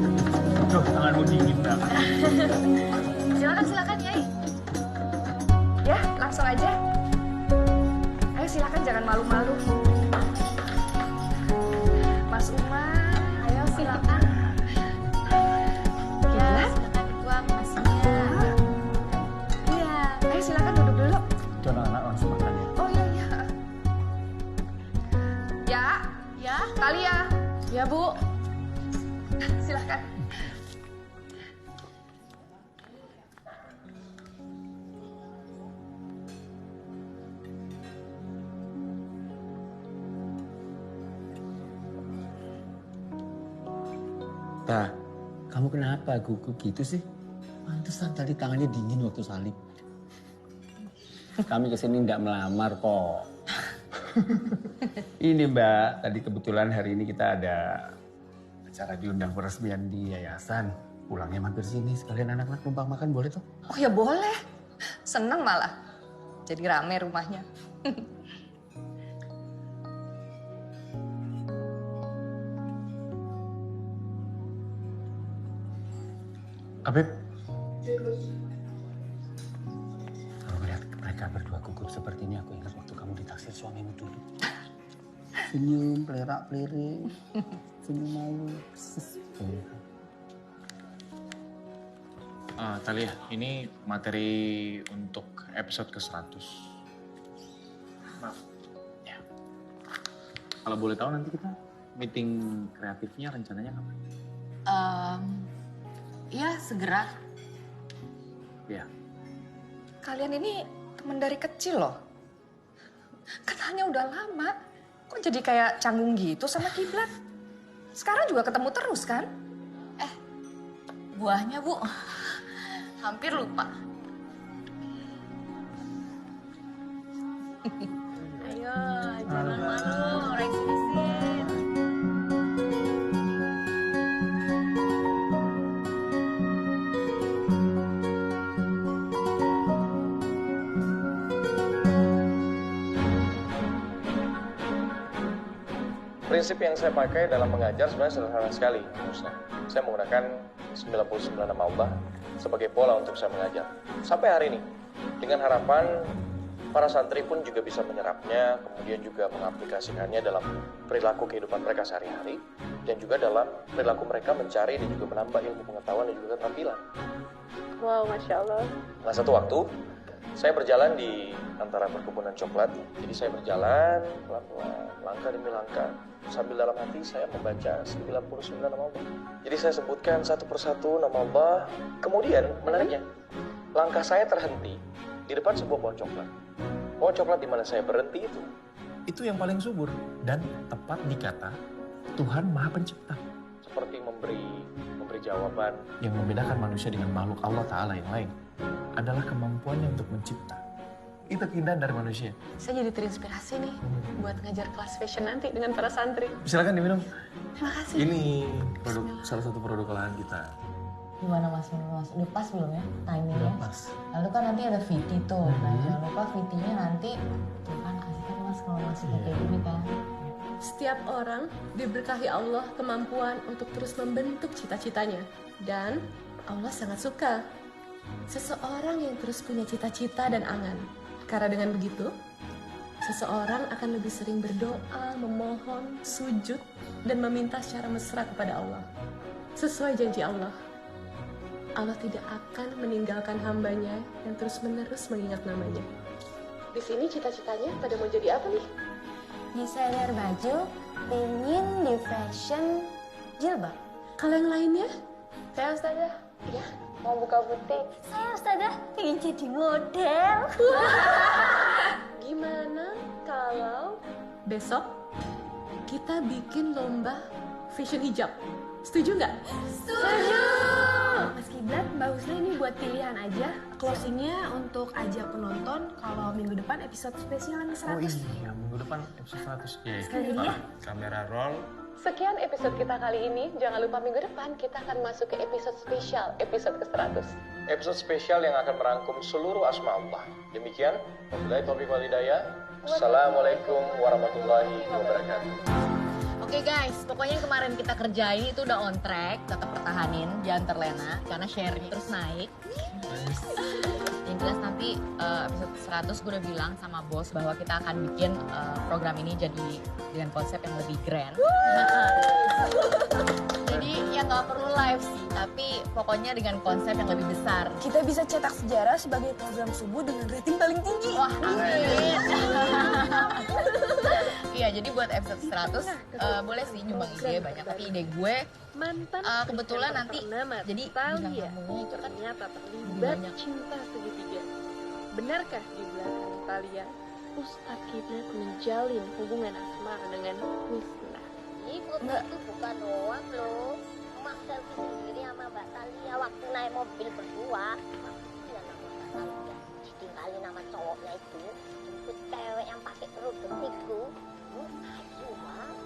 Tuh, tanganmu dingin banget. Silakan, Yai. Ya, langsung aja. Ayo silakan, jangan malu-malu. Tah, kamu kenapa gugup gitu sih? Pantesan tadi tangannya dingin waktu salib. Kami kesini nggak melamar kok. Ini Mbak, tadi kebetulan hari ini kita ada acara diundang peresmian di yayasan. Pulangnya mampir sini, sekalian anak-anak numpang makan boleh tuh? Oh ya boleh. Seneng malah. Jadi rame rumahnya. Habib. Kalau melihat mereka berdua gugup seperti ini, aku ingat waktu kamu ditaksir suamimu dulu. Senyum, pelerak-pelirik, senyum malu. Talia, ini materi untuk episode ke-100. Maaf. Ya. Kalau boleh tahu nanti kita meeting kreatifnya rencananya kapan? Ya segera. Ya. Kalian ini teman dari kecil loh. Kenalnya udah lama. Kok jadi kayak canggung gitu sama Kiblat? Sekarang juga ketemu terus kan? Buahnya Bu. Hampir lupa. Ayo, jangan malu, reksisin. Prinsip yang saya pakai dalam mengajar sebenarnya sederhana sekali, Ustaz. Saya menggunakan 99 nama Allah sebagai pola untuk saya mengajar. Sampai hari ini, dengan harapan para santri pun juga bisa menyerapnya, kemudian juga mengaplikasikannya dalam perilaku kehidupan mereka sehari-hari, dan juga dalam perilaku mereka mencari dan juga menambah ilmu pengetahuan dan juga keterampilan. Wow, Masya Allah. Nah, satu waktu, saya berjalan di antara perkebunan coklat. Jadi saya berjalan pelan-pelan, langkah demi langkah. Sambil dalam hati saya membaca 99 nama Allah. Jadi saya sebutkan satu persatu nama Allah. Kemudian menariknya, langkah saya terhenti di depan sebuah pohon coklat. Pohon coklat di mana saya berhenti itu yang paling subur dan tepat dikata Tuhan Maha Pencipta. Seperti memberi jawaban yang membedakan manusia dengan makhluk Allah Ta'ala yang lain adalah kemampuannya untuk mencipta. Itu keindahan dari manusia. Saya jadi terinspirasi nih buat ngajar kelas fashion nanti dengan para santri. Silakan diminum. Terima kasih. Ini salah satu produk olahan kita. Gimana Mas? Udah pas belum ya timingnya? Udah pas. Lalu kan nanti ada VT tuh. Nah, jangan lupa VT-nya nanti kan kasihkan Mas kalau masih kayak gini kan. Setiap orang diberkahi Allah kemampuan untuk terus membentuk cita-citanya. Dan Allah sangat suka seseorang yang terus punya cita-cita dan angan. Karena dengan begitu, seseorang akan lebih sering berdoa, memohon, sujud, dan meminta secara mesra kepada Allah. Sesuai janji Allah, Allah tidak akan meninggalkan hambanya yang terus-menerus mengingat namanya. Di sini cita-citanya pada mau jadi apa nih? Desainer baju, pengen di fashion jilbab. Kalau yang lainnya? Saya Ustazah. Ya. Mau buka butik. Saya Ustazah ingin jadi model. Gimana kalau besok kita bikin lomba fashion hijab? Setuju nggak? Setuju! Mas Kiblat, Mbak Husna ini buat pilihan aja. Closingnya untuk ajak penonton kalau minggu depan episode spesial yang 100. Oh iya, minggu depan episode 100. Ya, sekali lagi ya. Kamera roll. Sekian episode kita kali ini. Jangan lupa minggu depan kita akan masuk ke episode spesial, episode ke-100. Episode spesial yang akan merangkum seluruh asma Allah. Demikian, wabillahi taufiq wal hidayah. Assalamualaikum warahmatullahi wabarakatuh. Oke guys, pokoknya yang kemarin kita kerjain itu udah on track. Tetap pertahanin, jangan terlena. Karena share-nya terus naik. Yang jelas nanti episode 100 gue udah bilang sama bos bahwa kita akan bikin program ini jadi dengan konsep yang lebih grand. Jadi ya nggak perlu live sih, tapi pokoknya dengan konsep yang lebih besar. Kita bisa cetak sejarah sebagai program subuh dengan rating paling tinggi. Wah, amin. Iya, jadi buat episode 100 boleh sih nyumbang ide banyak, tapi ide gue kebetulan nanti jadi Talia itu ternyata terlibat cinta segitiga. Benarkah di belakang Talia Ustadz Kiblat menjalin hubungan asmara dengan Husna? Itu bukan doang loh. Mama selfie sendiri sama Mbak Talia waktu naik mobil berdua. Iya nama Mbak Talia. Ditinggalin sama cowoknya itu. Jemput cewek yang pakai kerudung itu. Ayo, Mak.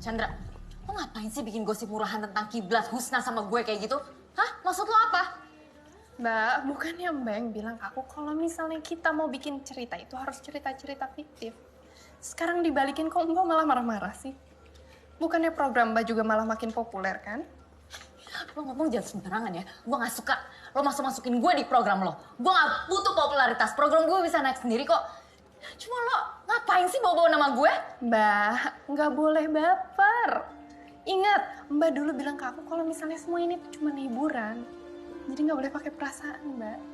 Chandra, lo ngapain sih bikin gosip murahan tentang kiblat Husna sama gue kayak gitu? Hah? Maksud lo apa? Mbak, bukannya Mbak yang bilang ke aku kalau misalnya kita mau bikin cerita itu harus cerita-cerita fiktif. Sekarang dibalikin kok Mbak malah marah-marah sih? Bukannya program Mbak juga malah makin populer kan? Lo ngomong jangan sembarangan ya. Gue gak suka lo masuk-masukin gue di program lo. Gue gak butuh popularitas. Program gue bisa naik sendiri kok. Cuma lo ngapain sih bawa-bawa nama gue? Mbak, nggak boleh baper. Ingat, Mbak dulu bilang ke aku kalau misalnya semua ini tuh cuma hiburan. Jadi nggak boleh pakai perasaan, Mbak.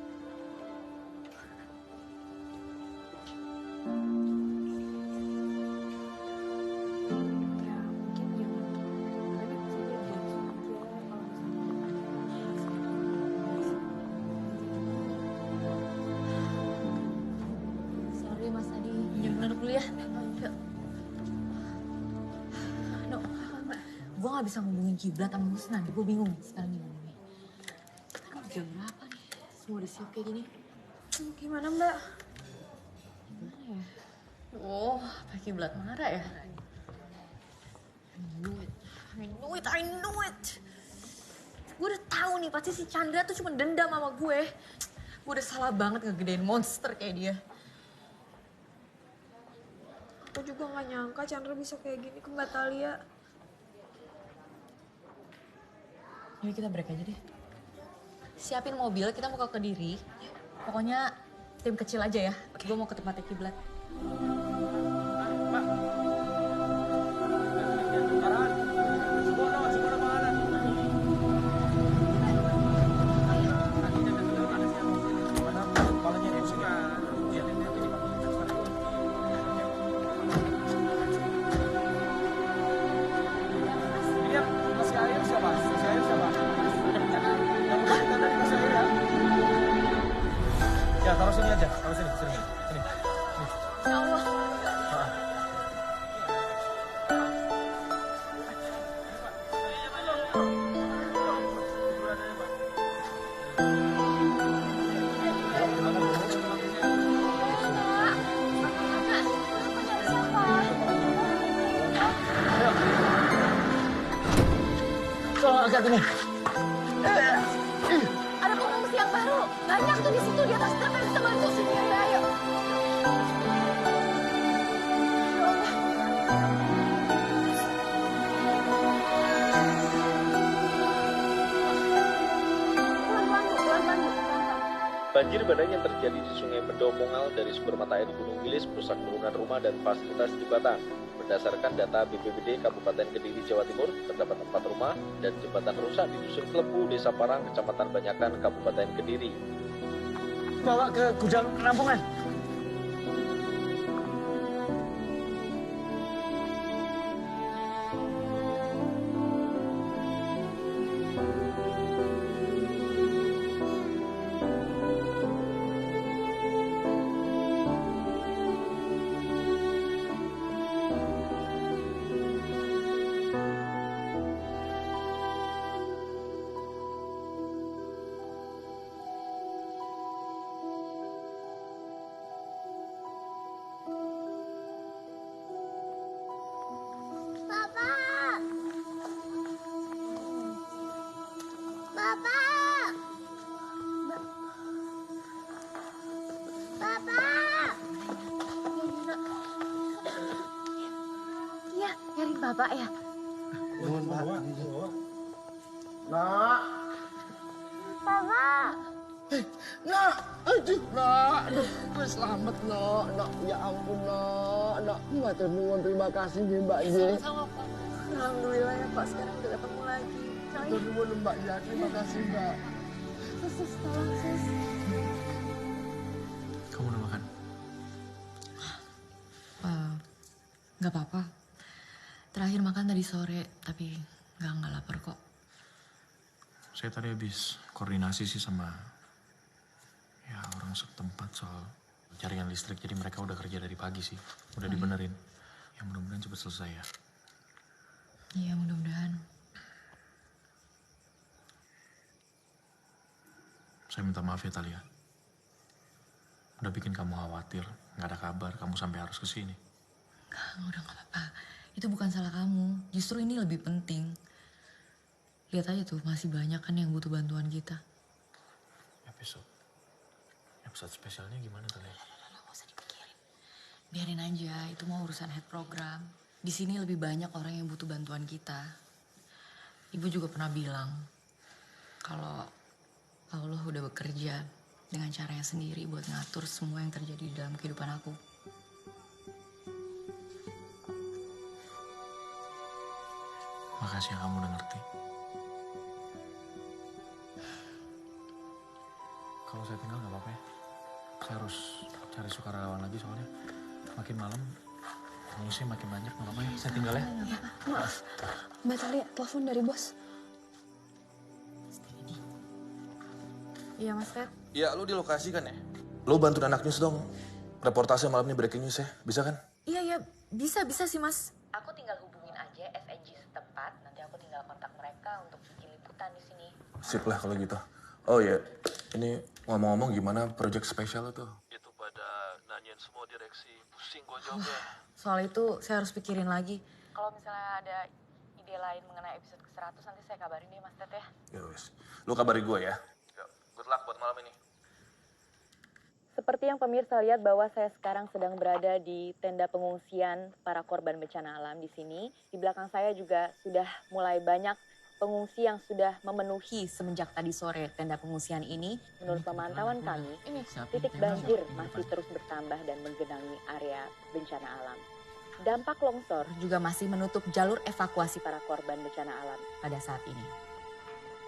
Gue gak bisa ngomongin kiblat sama Husna, gue bingung sekarang gimana nih. Aduh, jam berapa nih? Semua udah siap kayak gini. Gimana Mbak? Gimana ya? Oh, Pak Kiblat marah ya? I know it. Gue udah tahu nih, pasti si Chandra tuh cuma dendam sama gue. Gue udah salah banget ngegedein monster kayak dia. Aku juga gak nyangka Chandra bisa kayak gini ke Mbak Talia. Yuk kita break aja deh. Siapin mobil, kita mau ke Kediri. Pokoknya tim kecil aja ya. Gue mau ke tempatnya Kiblat. Ya, taruh sini aja. Taruh sini, sini. Ya Allah. Tolong angkat ini. Ada pengungsi yang baru. Banyak tuh di situ di atas truk. Kita bantu sini ya, ayo. Banjir bandang yang terjadi di Sungai Medomongal dari sumber mata air Gunung Wilis merusak bangunan rumah dan fasilitas jembatan. Berdasarkan data BPBD Kabupaten Kediri, Jawa Timur, terdapat 4 rumah dan jembatan rusak di Dusun Klepu, Desa Parang, Kecamatan Banyakan, Kabupaten Kediri. Bawa ke gudang penampungan. Bapak ya? Mohon maaf. Nak. Papa. Nak, aduh, nak, aduh, gue selamat, nak, nak, ya ampun, nak, matur nuwun, terima kasih nih Mbak J. Sama-sama Pak. Alhamdulillah ya Pak, sekarang udah ketemu lagi. Matur nuwun Mbak J, terima kasih Mbak. Sus, tolong sus. Kamu udah makan? Nggak apa-apa. Terakhir makan tadi sore, tapi nggak lapar kok. Saya tadi habis koordinasi sih sama ya orang setempat soal jaringan listrik. Jadi mereka udah kerja dari pagi sih. Udah dibenerin. Ya mudah-mudahan cepat selesai ya. Iya, mudah-mudahan. Saya minta maaf ya Talia. Udah bikin kamu khawatir. Nggak ada kabar kamu sampai harus kesini. Udah gak apa-apa. Itu bukan salah kamu. Justru ini lebih penting. Lihat aja tuh, masih banyak kan yang butuh bantuan kita. Episode spesialnya gimana Talia? Gak usah dipikirin. Biarin aja, itu mau urusan head program. Di sini lebih banyak orang yang butuh bantuan kita. Ibu juga pernah bilang kalau Allah udah bekerja dengan caranya sendiri buat ngatur semua yang terjadi di dalam kehidupan aku. Makasih ya kamu udah ngerti. Kalau saya tinggal nggak apa-apa ya. Saya harus cari sukarelawan lagi soalnya makin malam pengungsi makin banyak. Nggak apa-apa ya. Saya tinggal ya. Maaf, Mbak Talia, telepon dari bos. Iya, Mas Ted. Iya, lu di lokasi kan ya? Lu bantuin anak news dong. Reportase malam ini breaking news ya. Bisa kan? Iya, bisa sih, Mas. Aku tinggal hubungin aja FNG setempat. Nanti aku tinggal kontak mereka untuk bikin liputan di sini. Sip lah kalau gitu. Oh iya, ini ngomong-ngomong gimana project spesial itu? Itu pada nanyain semua direksi. Pusing gua jawabnya. Soal itu saya harus pikirin lagi. Kalau misalnya ada ide lain mengenai episode ke-100 nanti saya kabarin deh Mas Ted ya. Ya wes. Lu kabari gua ya. Good luck buat malam ini. Seperti yang pemirsa lihat bahwa saya sekarang sedang berada di tenda pengungsian para korban bencana alam di sini. Di belakang saya juga sudah mulai banyak pengungsi yang sudah memenuhi semenjak tadi sore tenda pengungsian ini. Menurut pemantauan kami, titik banjir masih terus bertambah dan menggenangi area bencana alam. Dampak longsor juga masih menutup jalur evakuasi para korban bencana alam pada saat ini.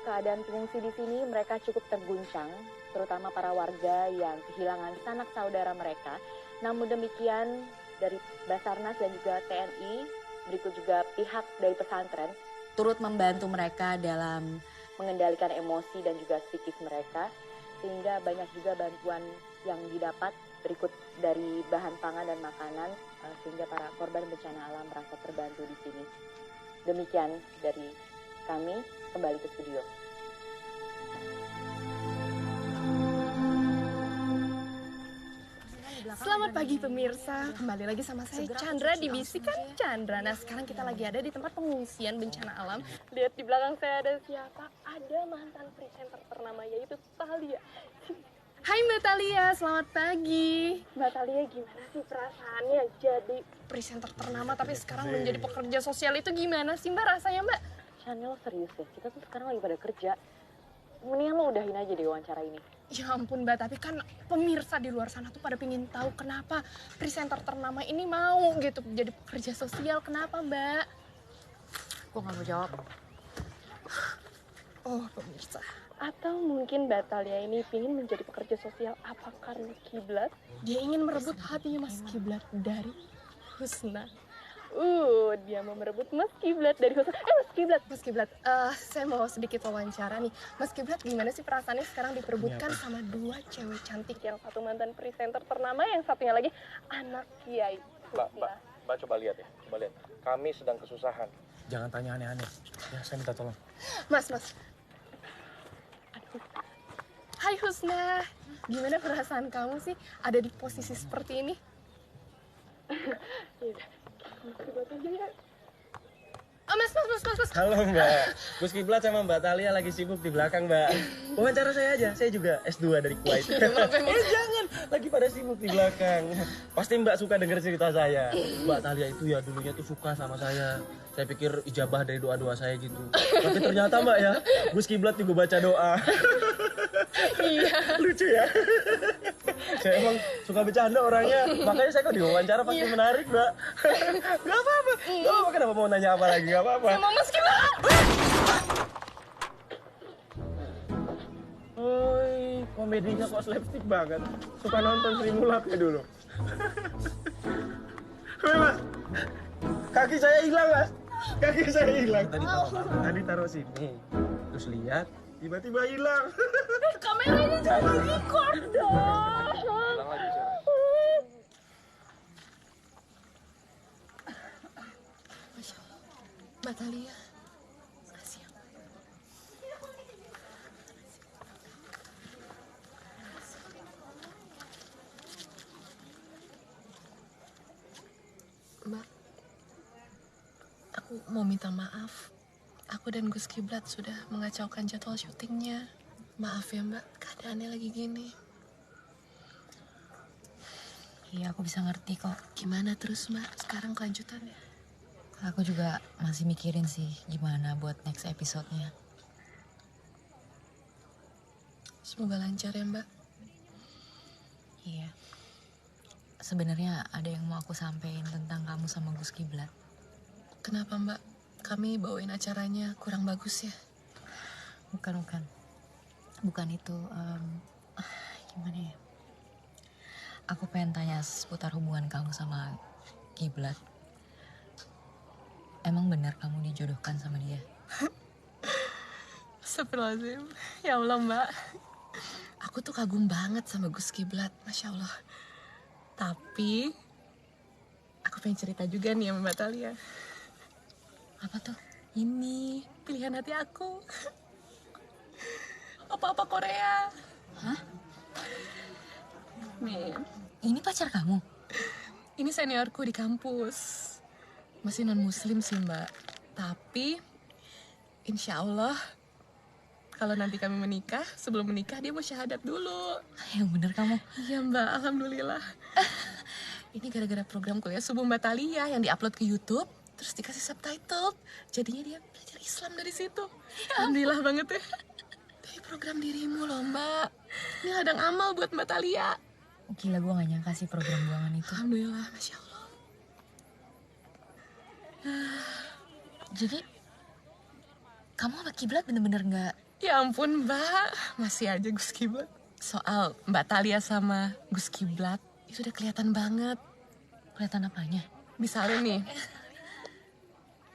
Keadaan pengungsi di sini mereka cukup terguncang, terutama para warga yang kehilangan sanak saudara mereka. Namun demikian dari Basarnas dan juga TNI, berikut juga pihak dari pesantren, turut membantu mereka dalam mengendalikan emosi dan juga psikis mereka. Sehingga banyak juga bantuan yang didapat berikut dari bahan pangan dan makanan, sehingga para korban bencana alam merasa terbantu di sini. Demikian dari kami, kembali ke studio. Selamat pagi pemirsa, kembali lagi sama saya Chandra di Bisikan Chandra. Nah sekarang kita lagi ada di tempat pengungsian bencana alam. Lihat di belakang saya ada siapa? Ada mantan presenter ternama yaitu Talia. Hai Mbak Talia, selamat pagi. Mbak Talia gimana sih perasaannya jadi presenter ternama tapi sekarang menjadi pekerja sosial itu gimana sih Mbak rasanya Mbak? Chanel serius deh, kita tuh sekarang lagi pada kerja. Mendingan lo udahin aja deh wawancara ini. Ya ampun Mbak, tapi kan pemirsa di luar sana tuh pada pengen tahu kenapa presenter ternama ini mau gitu jadi pekerja sosial. Kenapa Mbak? Gue gak mau jawab. Oh pemirsa. Atau mungkin Mbak Talia ini ingin menjadi pekerja sosial apa karena Kiblat? Dia ingin merebut hatinya Mas Kiblat dari Husna. Dia mau merebut Mas Kiblat dari Husna. Mas Kiblat, saya mau sedikit wawancara nih. Mas Kiblat, gimana sih perasaannya sekarang diperebutkan sama dua cewek cantik, yang satu mantan presenter ternama, yang satunya lagi anak Kiai. Mbak coba lihat ya, coba lihat. Kami sedang kesusahan. Jangan tanya aneh-aneh. Ya, saya minta tolong. Mas. Hai Husna, gimana perasaan kamu sih ada di posisi seperti ini? Mas. Halo Mbak, Gus Kiblat sama Mbak Talia lagi sibuk di belakang Mbak. Wawancara saya aja, saya juga S2 dari Kuwait. Jangan, lagi pada sibuk di belakang. Pasti Mbak suka denger cerita saya. Mbak Talia itu ya dulunya tuh suka sama saya. Saya pikir ijabah dari doa-doa saya gitu. Tapi ternyata Mbak ya, Gus Kiblat juga baca doa. Iya. Lucu ya. Saya emang suka bercanda orangnya, makanya saya kok diwawancara pasti menarik Mbak. Gak apa-apa, kenapa mau nanya apa lagi, gak apa-apa. Sama Mas Kiblat. Woi, komedinya kok slapstick banget. Suka nonton Sri Mulat ya dulu. Woi Mas, kaki saya hilang Mas. Kaki saya hilang. Tadi taruh sini, terus lihat Tiba-tiba hilang. Kameranya jangan record dong. Ulang lagi, Sarah. Masya Allah. Mbak Thalia. Makasih ya. Mbak, aku mau minta maaf. Aku dan Gus Kiblat sudah mengacaukan jadwal syutingnya. Maaf ya Mbak, keadaannya lagi gini. Iya, aku bisa ngerti kok. Gimana terus Mbak, sekarang kelanjutannya? Aku juga masih mikirin sih gimana buat next episode-nya. Semoga lancar ya Mbak. Iya. Sebenarnya ada yang mau aku sampaikan tentang kamu sama Gus Kiblat. Kenapa Mbak? Kami bawain acaranya kurang bagus ya? Bukan. Bukan itu. Gimana ya? Aku pengen tanya seputar hubungan kamu sama Kiblat. Emang benar kamu dijodohkan sama dia? Astagfirullahaladzim. Ya Allah Mbak. Aku tuh kagum banget sama Gus Kiblat. Masya Allah. Tapi aku pengen cerita juga nih sama Mbak Thalia. Apa tuh? Ini pilihan hati aku. Apa-apa Korea. Hah? Nih. Ini pacar kamu? Ini seniorku di kampus. Masih non-muslim sih Mbak. Tapi insya Allah kalau nanti kami menikah, sebelum menikah dia mau syahadat dulu. Yang bener kamu? Iya Mbak, alhamdulillah. Ini gara-gara program kuliah subuh Mbak Thalia yang diupload ke YouTube, terus dikasih subtitle. Jadinya dia belajar Islam dari situ. Alhamdulillah banget ya. Dari program dirimu loh Mbak. Ini ladang amal buat Mbak Thalia. Gila, gue gak nyangka sih program buangan itu. Alhamdulillah, Masya Allah. Jadi, kamu sama Kiblat bener-bener gak... Ya ampun Mbak, masih aja Gus Kiblat. Soal Mbak Thalia sama Gus Kiblat, itu udah kelihatan banget. Kelihatan apanya? Misalnya nih,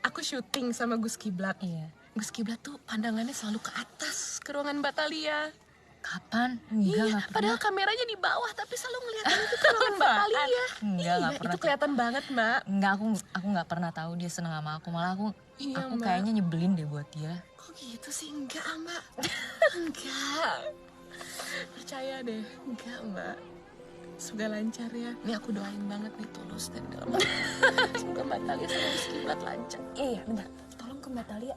aku syuting sama Gus Kiblat. Iya. Gus Kiblat tuh pandangannya selalu ke atas, ke ruangan Mbak Thalia. Kapan? Iya, padahal kameranya di bawah, tapi selalu ngeliatin itu ke ruangan Mbak Thalia. Enggak pernah. Itu kelihatan banget Mbak. Enggak, aku gak pernah tahu dia seneng sama aku. Malah aku Mbak. Kayaknya nyebelin deh buat dia. Kok gitu sih? Enggak Mbak. Enggak. Percaya deh, enggak Mbak. Semoga lancar ya. Ini aku doain banget nih, tulus dan dalam hati. Semoga Mbak Thalia sama Gus Kiblat lancar. Iya, bentar. Tolong ke Mbak Thalia.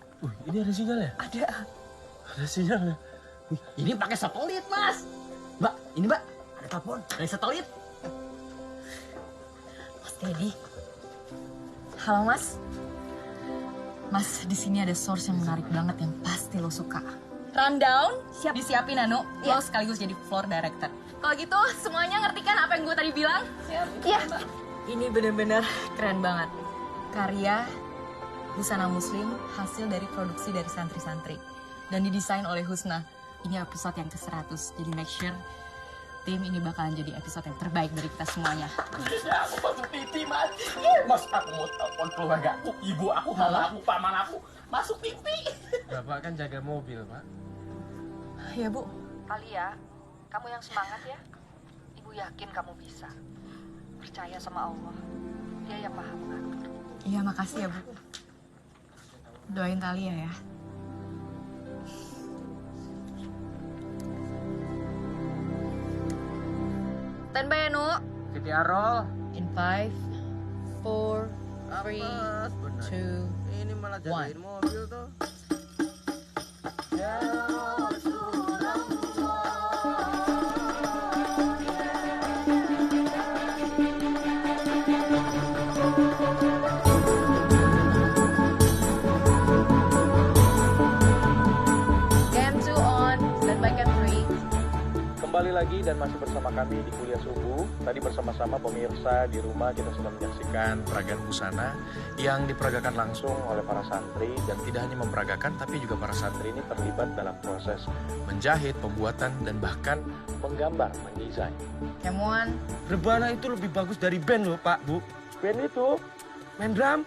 Ini ada sinyal ya? Ada. Ada sinyal ya? Ini pakai satelit, Mas. Mbak, ini Mbak, ada telepon dari satelit. Mas Teddy. Halo Mas. Mas, di sini ada source yang menarik banget yang pasti lo suka. Rundown, disiapin Anu. Lo sekaligus jadi floor director. Kalau gitu semuanya ngerti kan apa yang gue tadi bilang? Iya. Ini bener-bener keren banget. Karya busana muslim hasil dari produksi dari santri-santri. Dan didesain oleh Husna. Ini episode yang ke-100. Jadi make sure tim ini bakalan jadi episode yang terbaik dari kita semuanya. Aku masuk TV, Mas. Mas, aku mau telepon keluarga aku, ibu aku, mama aku, paman aku. Masuk TV. Bapak kan jaga mobil, Pak. Ya, Bu. Thalia, kamu yang semangat ya. Ibu yakin kamu bisa. Percaya sama Allah. Dia yang maha mengatur. Iya, makasih ya, Bu. Doain Thalia ya. Standby Anu. VTR roll. In 5, 4, 3, 2, Ini malah jagain mobil tuh. Cam 2 on, standby cam 3. Kembali lagi dan masih bersama kami di Kuliah Subuh. Tadi bersama-sama pemirsa di rumah kita sudah menyaksikan peragaan busana yang diperagakan langsung oleh para santri. Dan tidak hanya memperagakan, tapi juga para santri ini terlibat dalam proses menjahit, pembuatan, dan bahkan menggambar, mendesain. Kemuan, rebana itu lebih bagus dari band loh Pak, Bu. Band itu main drum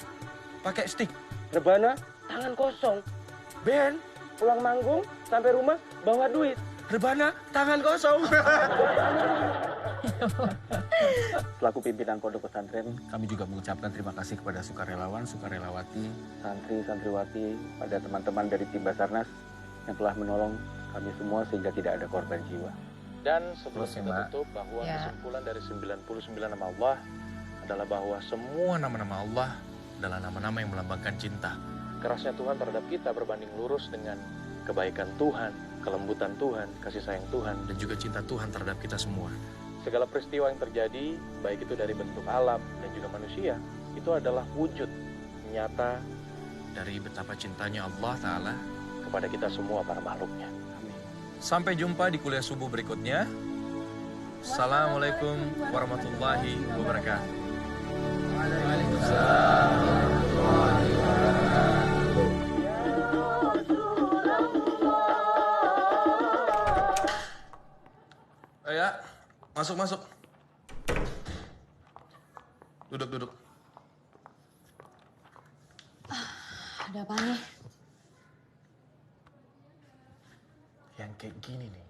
pakai stick. Rebana tangan kosong. Band pulang manggung, sampai rumah bawa duit. Rebana, tangan kosong. Selaku pimpinan Pondok Pesantren, kami juga mengucapkan terima kasih kepada sukarelawan, sukarelawati, santri, santriwati, pada teman-teman dari tim Basarnas yang telah menolong kami semua sehingga tidak ada korban jiwa. Dan sebelum kita tutup bahwa kesimpulan dari 99 nama Allah adalah bahwa semua nama-nama Allah adalah nama-nama yang melambangkan cinta. Kerasnya Tuhan terhadap kita berbanding lurus dengan kebaikan Tuhan, kelembutan Tuhan, kasih sayang Tuhan, dan juga cinta Tuhan terhadap kita semua. Segala peristiwa yang terjadi, baik itu dari bentuk alam dan juga manusia, itu adalah wujud nyata dari betapa cintanya Allah Ta'ala kepada kita semua para makhluknya. Sampai jumpa di kuliah subuh berikutnya. Assalamualaikum warahmatullahi wabarakatuh. Waalaikumsalam warahmatullahi wabarakatuh. Ya, masuk. Duduk. Ada apa nih? Yang kayak gini nih.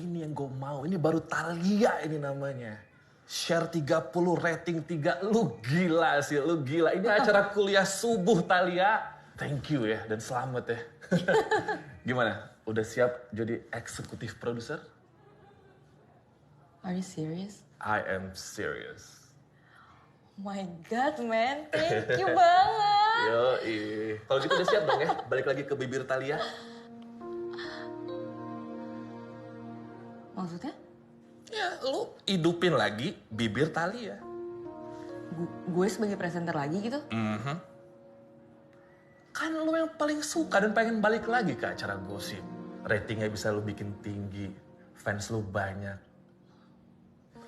Ini yang gue mau. Ini baru Thalia ini namanya. Share 30, rating 3. Lu gila sih, lu gila. Ini acara kuliah subuh Thalia. Thank you ya, dan selamat ya. Gimana? Udah siap jadi eksekutif produser? Are you serious? I am serious. My God, man. Thank you banget. Yoi. Kalau gitu udah siap dong ya? Balik lagi ke bibir Thalia. Maksudnya? Ya, lu hidupin lagi bibir Thalia. Gue sebagai presenter lagi gitu? Kan lu yang paling suka dan pengen balik lagi ke acara gosip. Ratingnya bisa lu bikin tinggi. Fans lu banyak.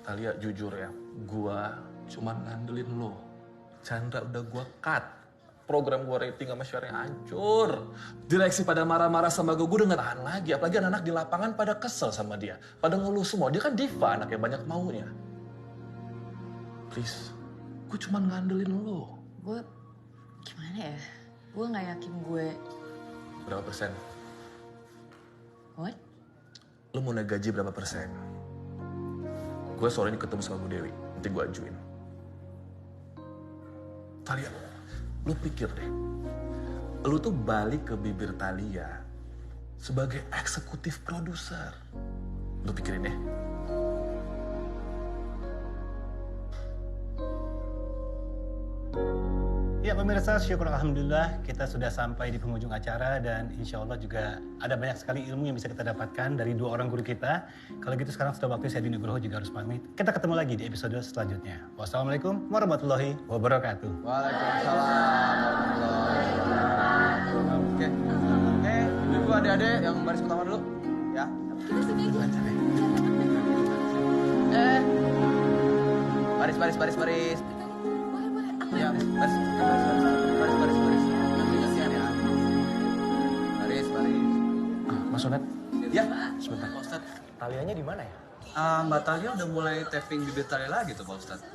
Thalia jujur ya, gua cuma ngandelin lo. Chandra udah gua cut. Program gua rating sama share-nya hancur. Direksi pada marah-marah sama gua udah gak tahan lagi. Apalagi anak-anak di lapangan pada kesel sama dia. Pada ngeluh semua, dia kan diva, anaknya banyak maunya. Please, gua cuma ngandelin lo. Gue, gimana ya? Gue gak yakin gue... Berapa persen? What? Lo mau naik gaji berapa persen? Gue sore ini ketemu sama Bu Dewi, nanti gue ajuin. Thalia, lu pikir deh, lu tuh balik ke bibir Thalia sebagai eksekutif produser. Lu pikirin deh. Ya pemirsa, syukur alhamdulillah kita sudah sampai di penghujung acara dan insya Allah juga ada banyak sekali ilmu yang bisa kita dapatkan dari dua orang guru kita. Kalau gitu sekarang sudah waktu saya Dini Nugroho juga harus pamit. Kita ketemu lagi di episode selanjutnya. Wassalamualaikum warahmatullahi wabarakatuh. Waalaikumsalam warahmatullahi wabarakatuh. Oke, ibu adik-adik yang baris pertama dulu, ya. Kita sini aja. Baris. Ya, baris. Mas Sonet. Ya, sebentar. Pak Ustadz. Talianya di mana ya? Mbak Thalia udah mulai tapping bibir Thalia lagi tuh, Pak Ustadz.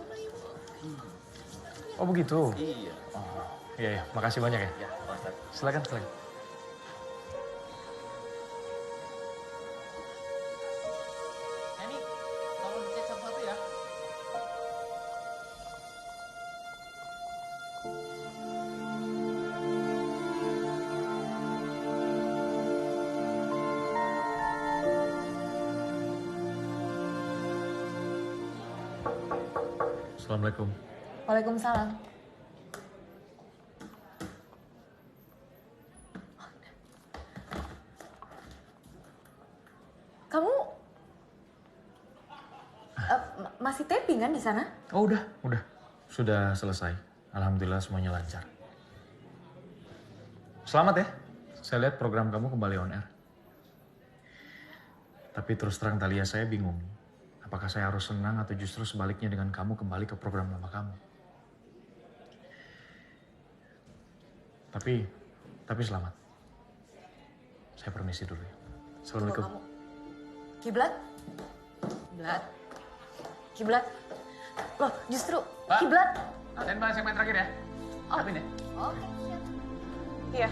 Oh begitu? Iya. Oh, iya, makasih banyak ya. Ya, Pak Ustadz. Silakan. Ini, tolong dicek satu-satu ya. Assalamualaikum. Waalaikumsalam. Kamu masih taping kan di sana? Oh udah. Sudah selesai. Alhamdulillah semuanya lancar. Selamat ya. Saya lihat program kamu kembali on air. Tapi terus terang Thalia, saya bingung. Apakah saya harus senang atau justru sebaliknya dengan kamu kembali ke program lama kamu? Tapi selamat. Saya permisi dulu ya. Assalamualaikum. Kiblat? Kiblat? Loh, justru Pak. Kiblat. Standby segmen terakhir ya. Oh. Siapin ya. Oke, siap. Iya.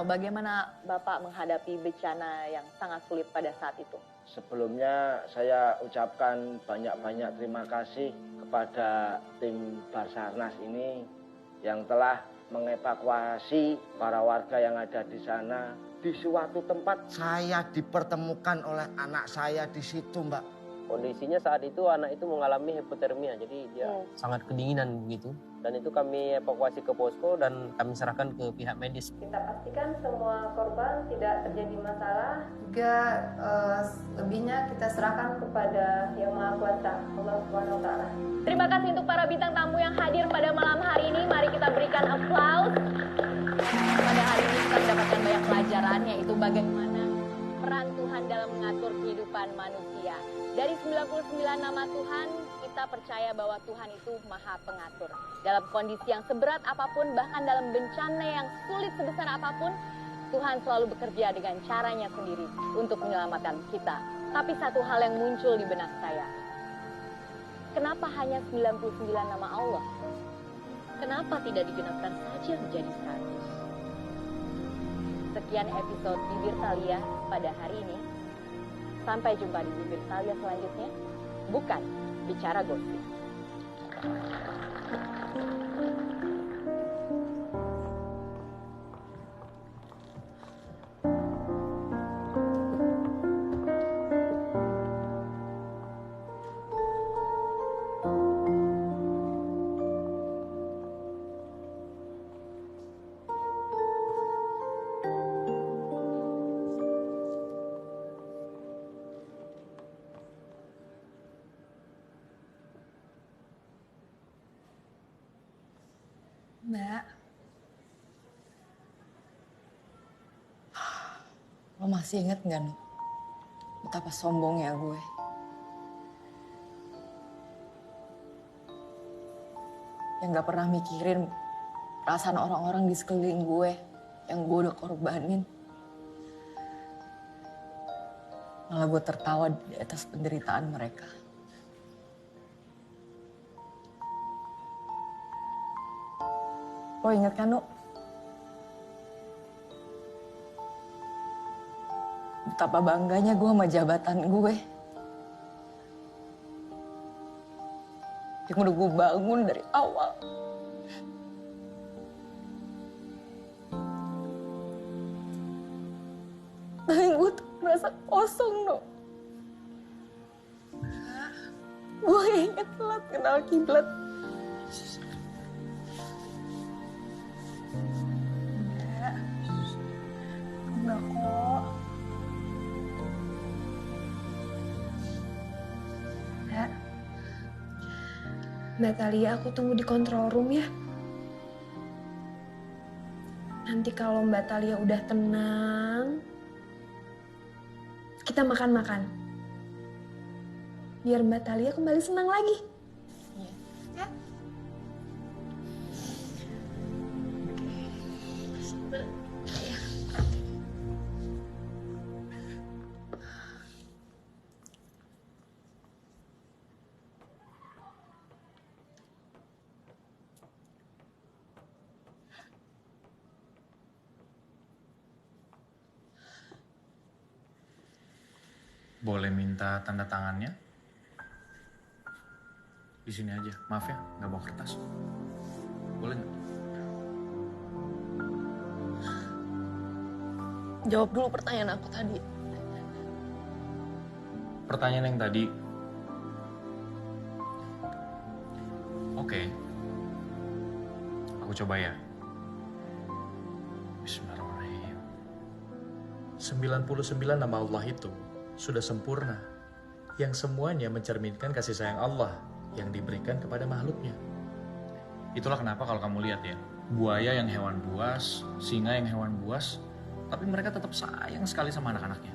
tahu bagaimana Bapak menghadapi bencana yang sangat sulit pada saat itu. Sebelumnya saya ucapkan banyak-banyak terima kasih kepada tim Basarnas ini yang telah mengevakuasi para warga yang ada di sana. Di suatu tempat saya dipertemukan oleh anak saya di situ, Mbak. Kondisinya saat itu anak itu mengalami hipotermia, jadi dia sangat kedinginan begitu. Dan itu kami evakuasi ke posko dan kami serahkan ke pihak medis. Kita pastikan semua korban tidak terjadi masalah. Juga lebihnya kita serahkan kepada Yang Maha Kuasa, Allah Subhanahu wa taala. Terima kasih untuk para bintang tamu yang hadir pada malam hari ini. Mari kita berikan applause. Pada hari ini kita mendapatkan banyak pelajaran, yaitu bagaimana peran Tuhan dalam mengatur kehidupan manusia. Dari 99 nama Tuhan, kita percaya bahwa Tuhan itu Maha Pengatur. Dalam kondisi yang seberat apapun, bahkan dalam bencana yang sulit sebesar apapun, Tuhan selalu bekerja dengan caranya sendiri untuk menyelamatkan kita. Tapi satu hal yang muncul di benak saya, kenapa hanya 99 nama Allah? Kenapa tidak digenapkan saja menjadi 100? Sekian episode Bibir Thalia pada hari ini. Sampai jumpa di Bibir Thalia selanjutnya. Bukan bicara gosip. Mbak, lo masih inget gak, Nuk? Betapa sombongnya gue. Yang gak pernah mikirin perasaan orang-orang di sekeliling gue yang gue udah korbanin. Malah gue tertawa di atas penderitaan mereka. Lo inget kan, Nuk? Betapa bangganya gue sama jabatan gue. Yang udah gue bangun dari awal. Tapi gue tuh merasa kosong, Nuk. Gue inget telat kenal kiblat. Enggak kok. Mbak Thalia, aku tunggu di control room ya. Nanti kalau Mbak Thalia udah tenang, kita makan-makan. Biar Mbak Thalia kembali senang lagi. Ya? Boleh minta tanda tangannya? Di sini aja. Maaf ya, nggak bawa kertas. Boleh nggak? Jawab dulu pertanyaan aku tadi. Pertanyaan yang tadi. Oke. Aku coba ya. Bismillahirrahmanirrahim. 99 nama Allah itu sudah sempurna, yang semuanya mencerminkan kasih sayang Allah yang diberikan kepada makhluknya. Itulah kenapa kalau kamu lihat ya, buaya yang hewan buas, singa yang hewan buas, tapi mereka tetap sayang sekali sama anak-anaknya.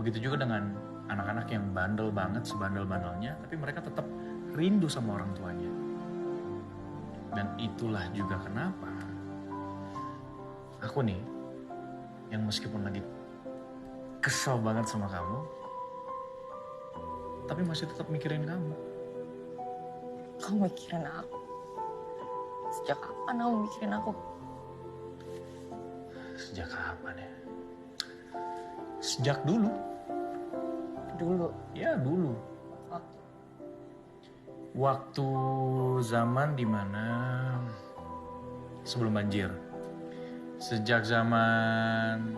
Begitu juga dengan anak-anak yang bandel banget, sebandel-bandelnya, tapi mereka tetap rindu sama orang tuanya. Dan itulah juga kenapa aku nih, yang meskipun lagi kesel banget sama kamu, tapi masih tetap mikirin kamu. Kamu mikirin aku? Sejak kapan kamu mikirin aku? Sejak kapan ya? Sejak dulu. Dulu? Ya dulu. Waktu zaman dimana sebelum banjir. Sejak zaman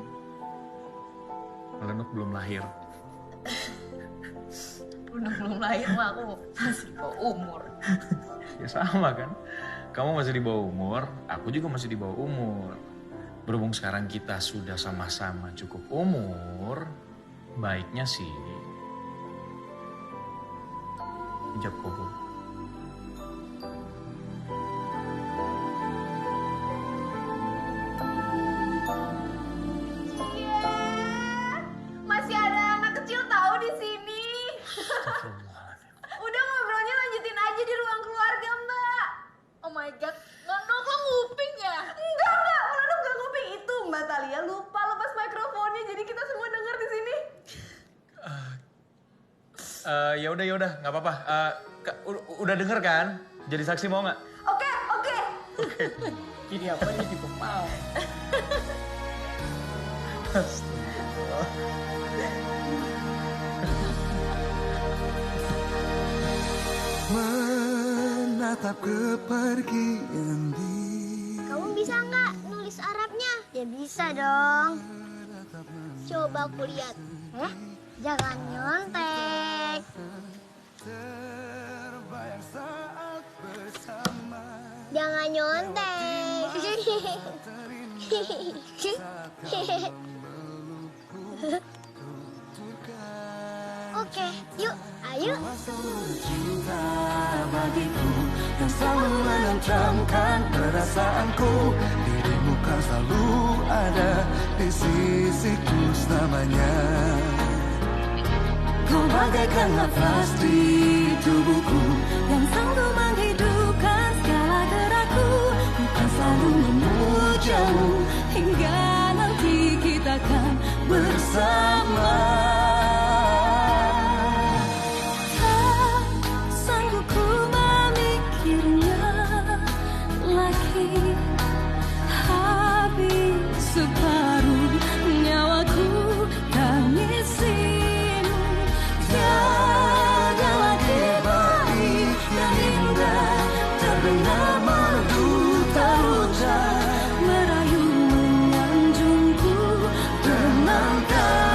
Melenuk belum lahir. Belum lahir mah aku masih di bawah umur. Ya sama kan. Kamu masih di bawah umur, aku juga masih di bawah umur. Berhubung sekarang kita sudah sama-sama cukup umur, baiknya sih ijab kabul. Masih ada anak kecil tahu di sini. Udah ngobrolnya lanjutin aja di ruang keluarga, Mbak. Oh my God, Lenuk lo nguping ya? Enggak, Lenuk gak nguping. Itu Mbak Thalia lupa lepas mikrofonnya, jadi kita semua denger di sini. Ya udah, nggak apa-apa. Udah denger kan? Jadi saksi mau nggak? Oke. Ini apa nih di mau? Menatap kepergian Kamu bisa nggak nulis Arabnya? Ya bisa dong. Coba aku lihat. Jangan nyontek. Jangan nyontek. Oke, yuk, ayo. Cinta bagiku yang selalu menentramkan perasaanku. Dirimu kan selalu ada di sisiku selamanya. Kau bagaikan nafas di tubuhku yang selalu menghidupkan segala gerakku. Bukan selalu memujamu hingga nanti kita kan bersama. Tak sanggup ku memikirnya lagi. Habis separuh nyawaku tangisimu. Tiada lagi baik yang indah terdengar merdu terucap merayu menyanjungku tenangkan.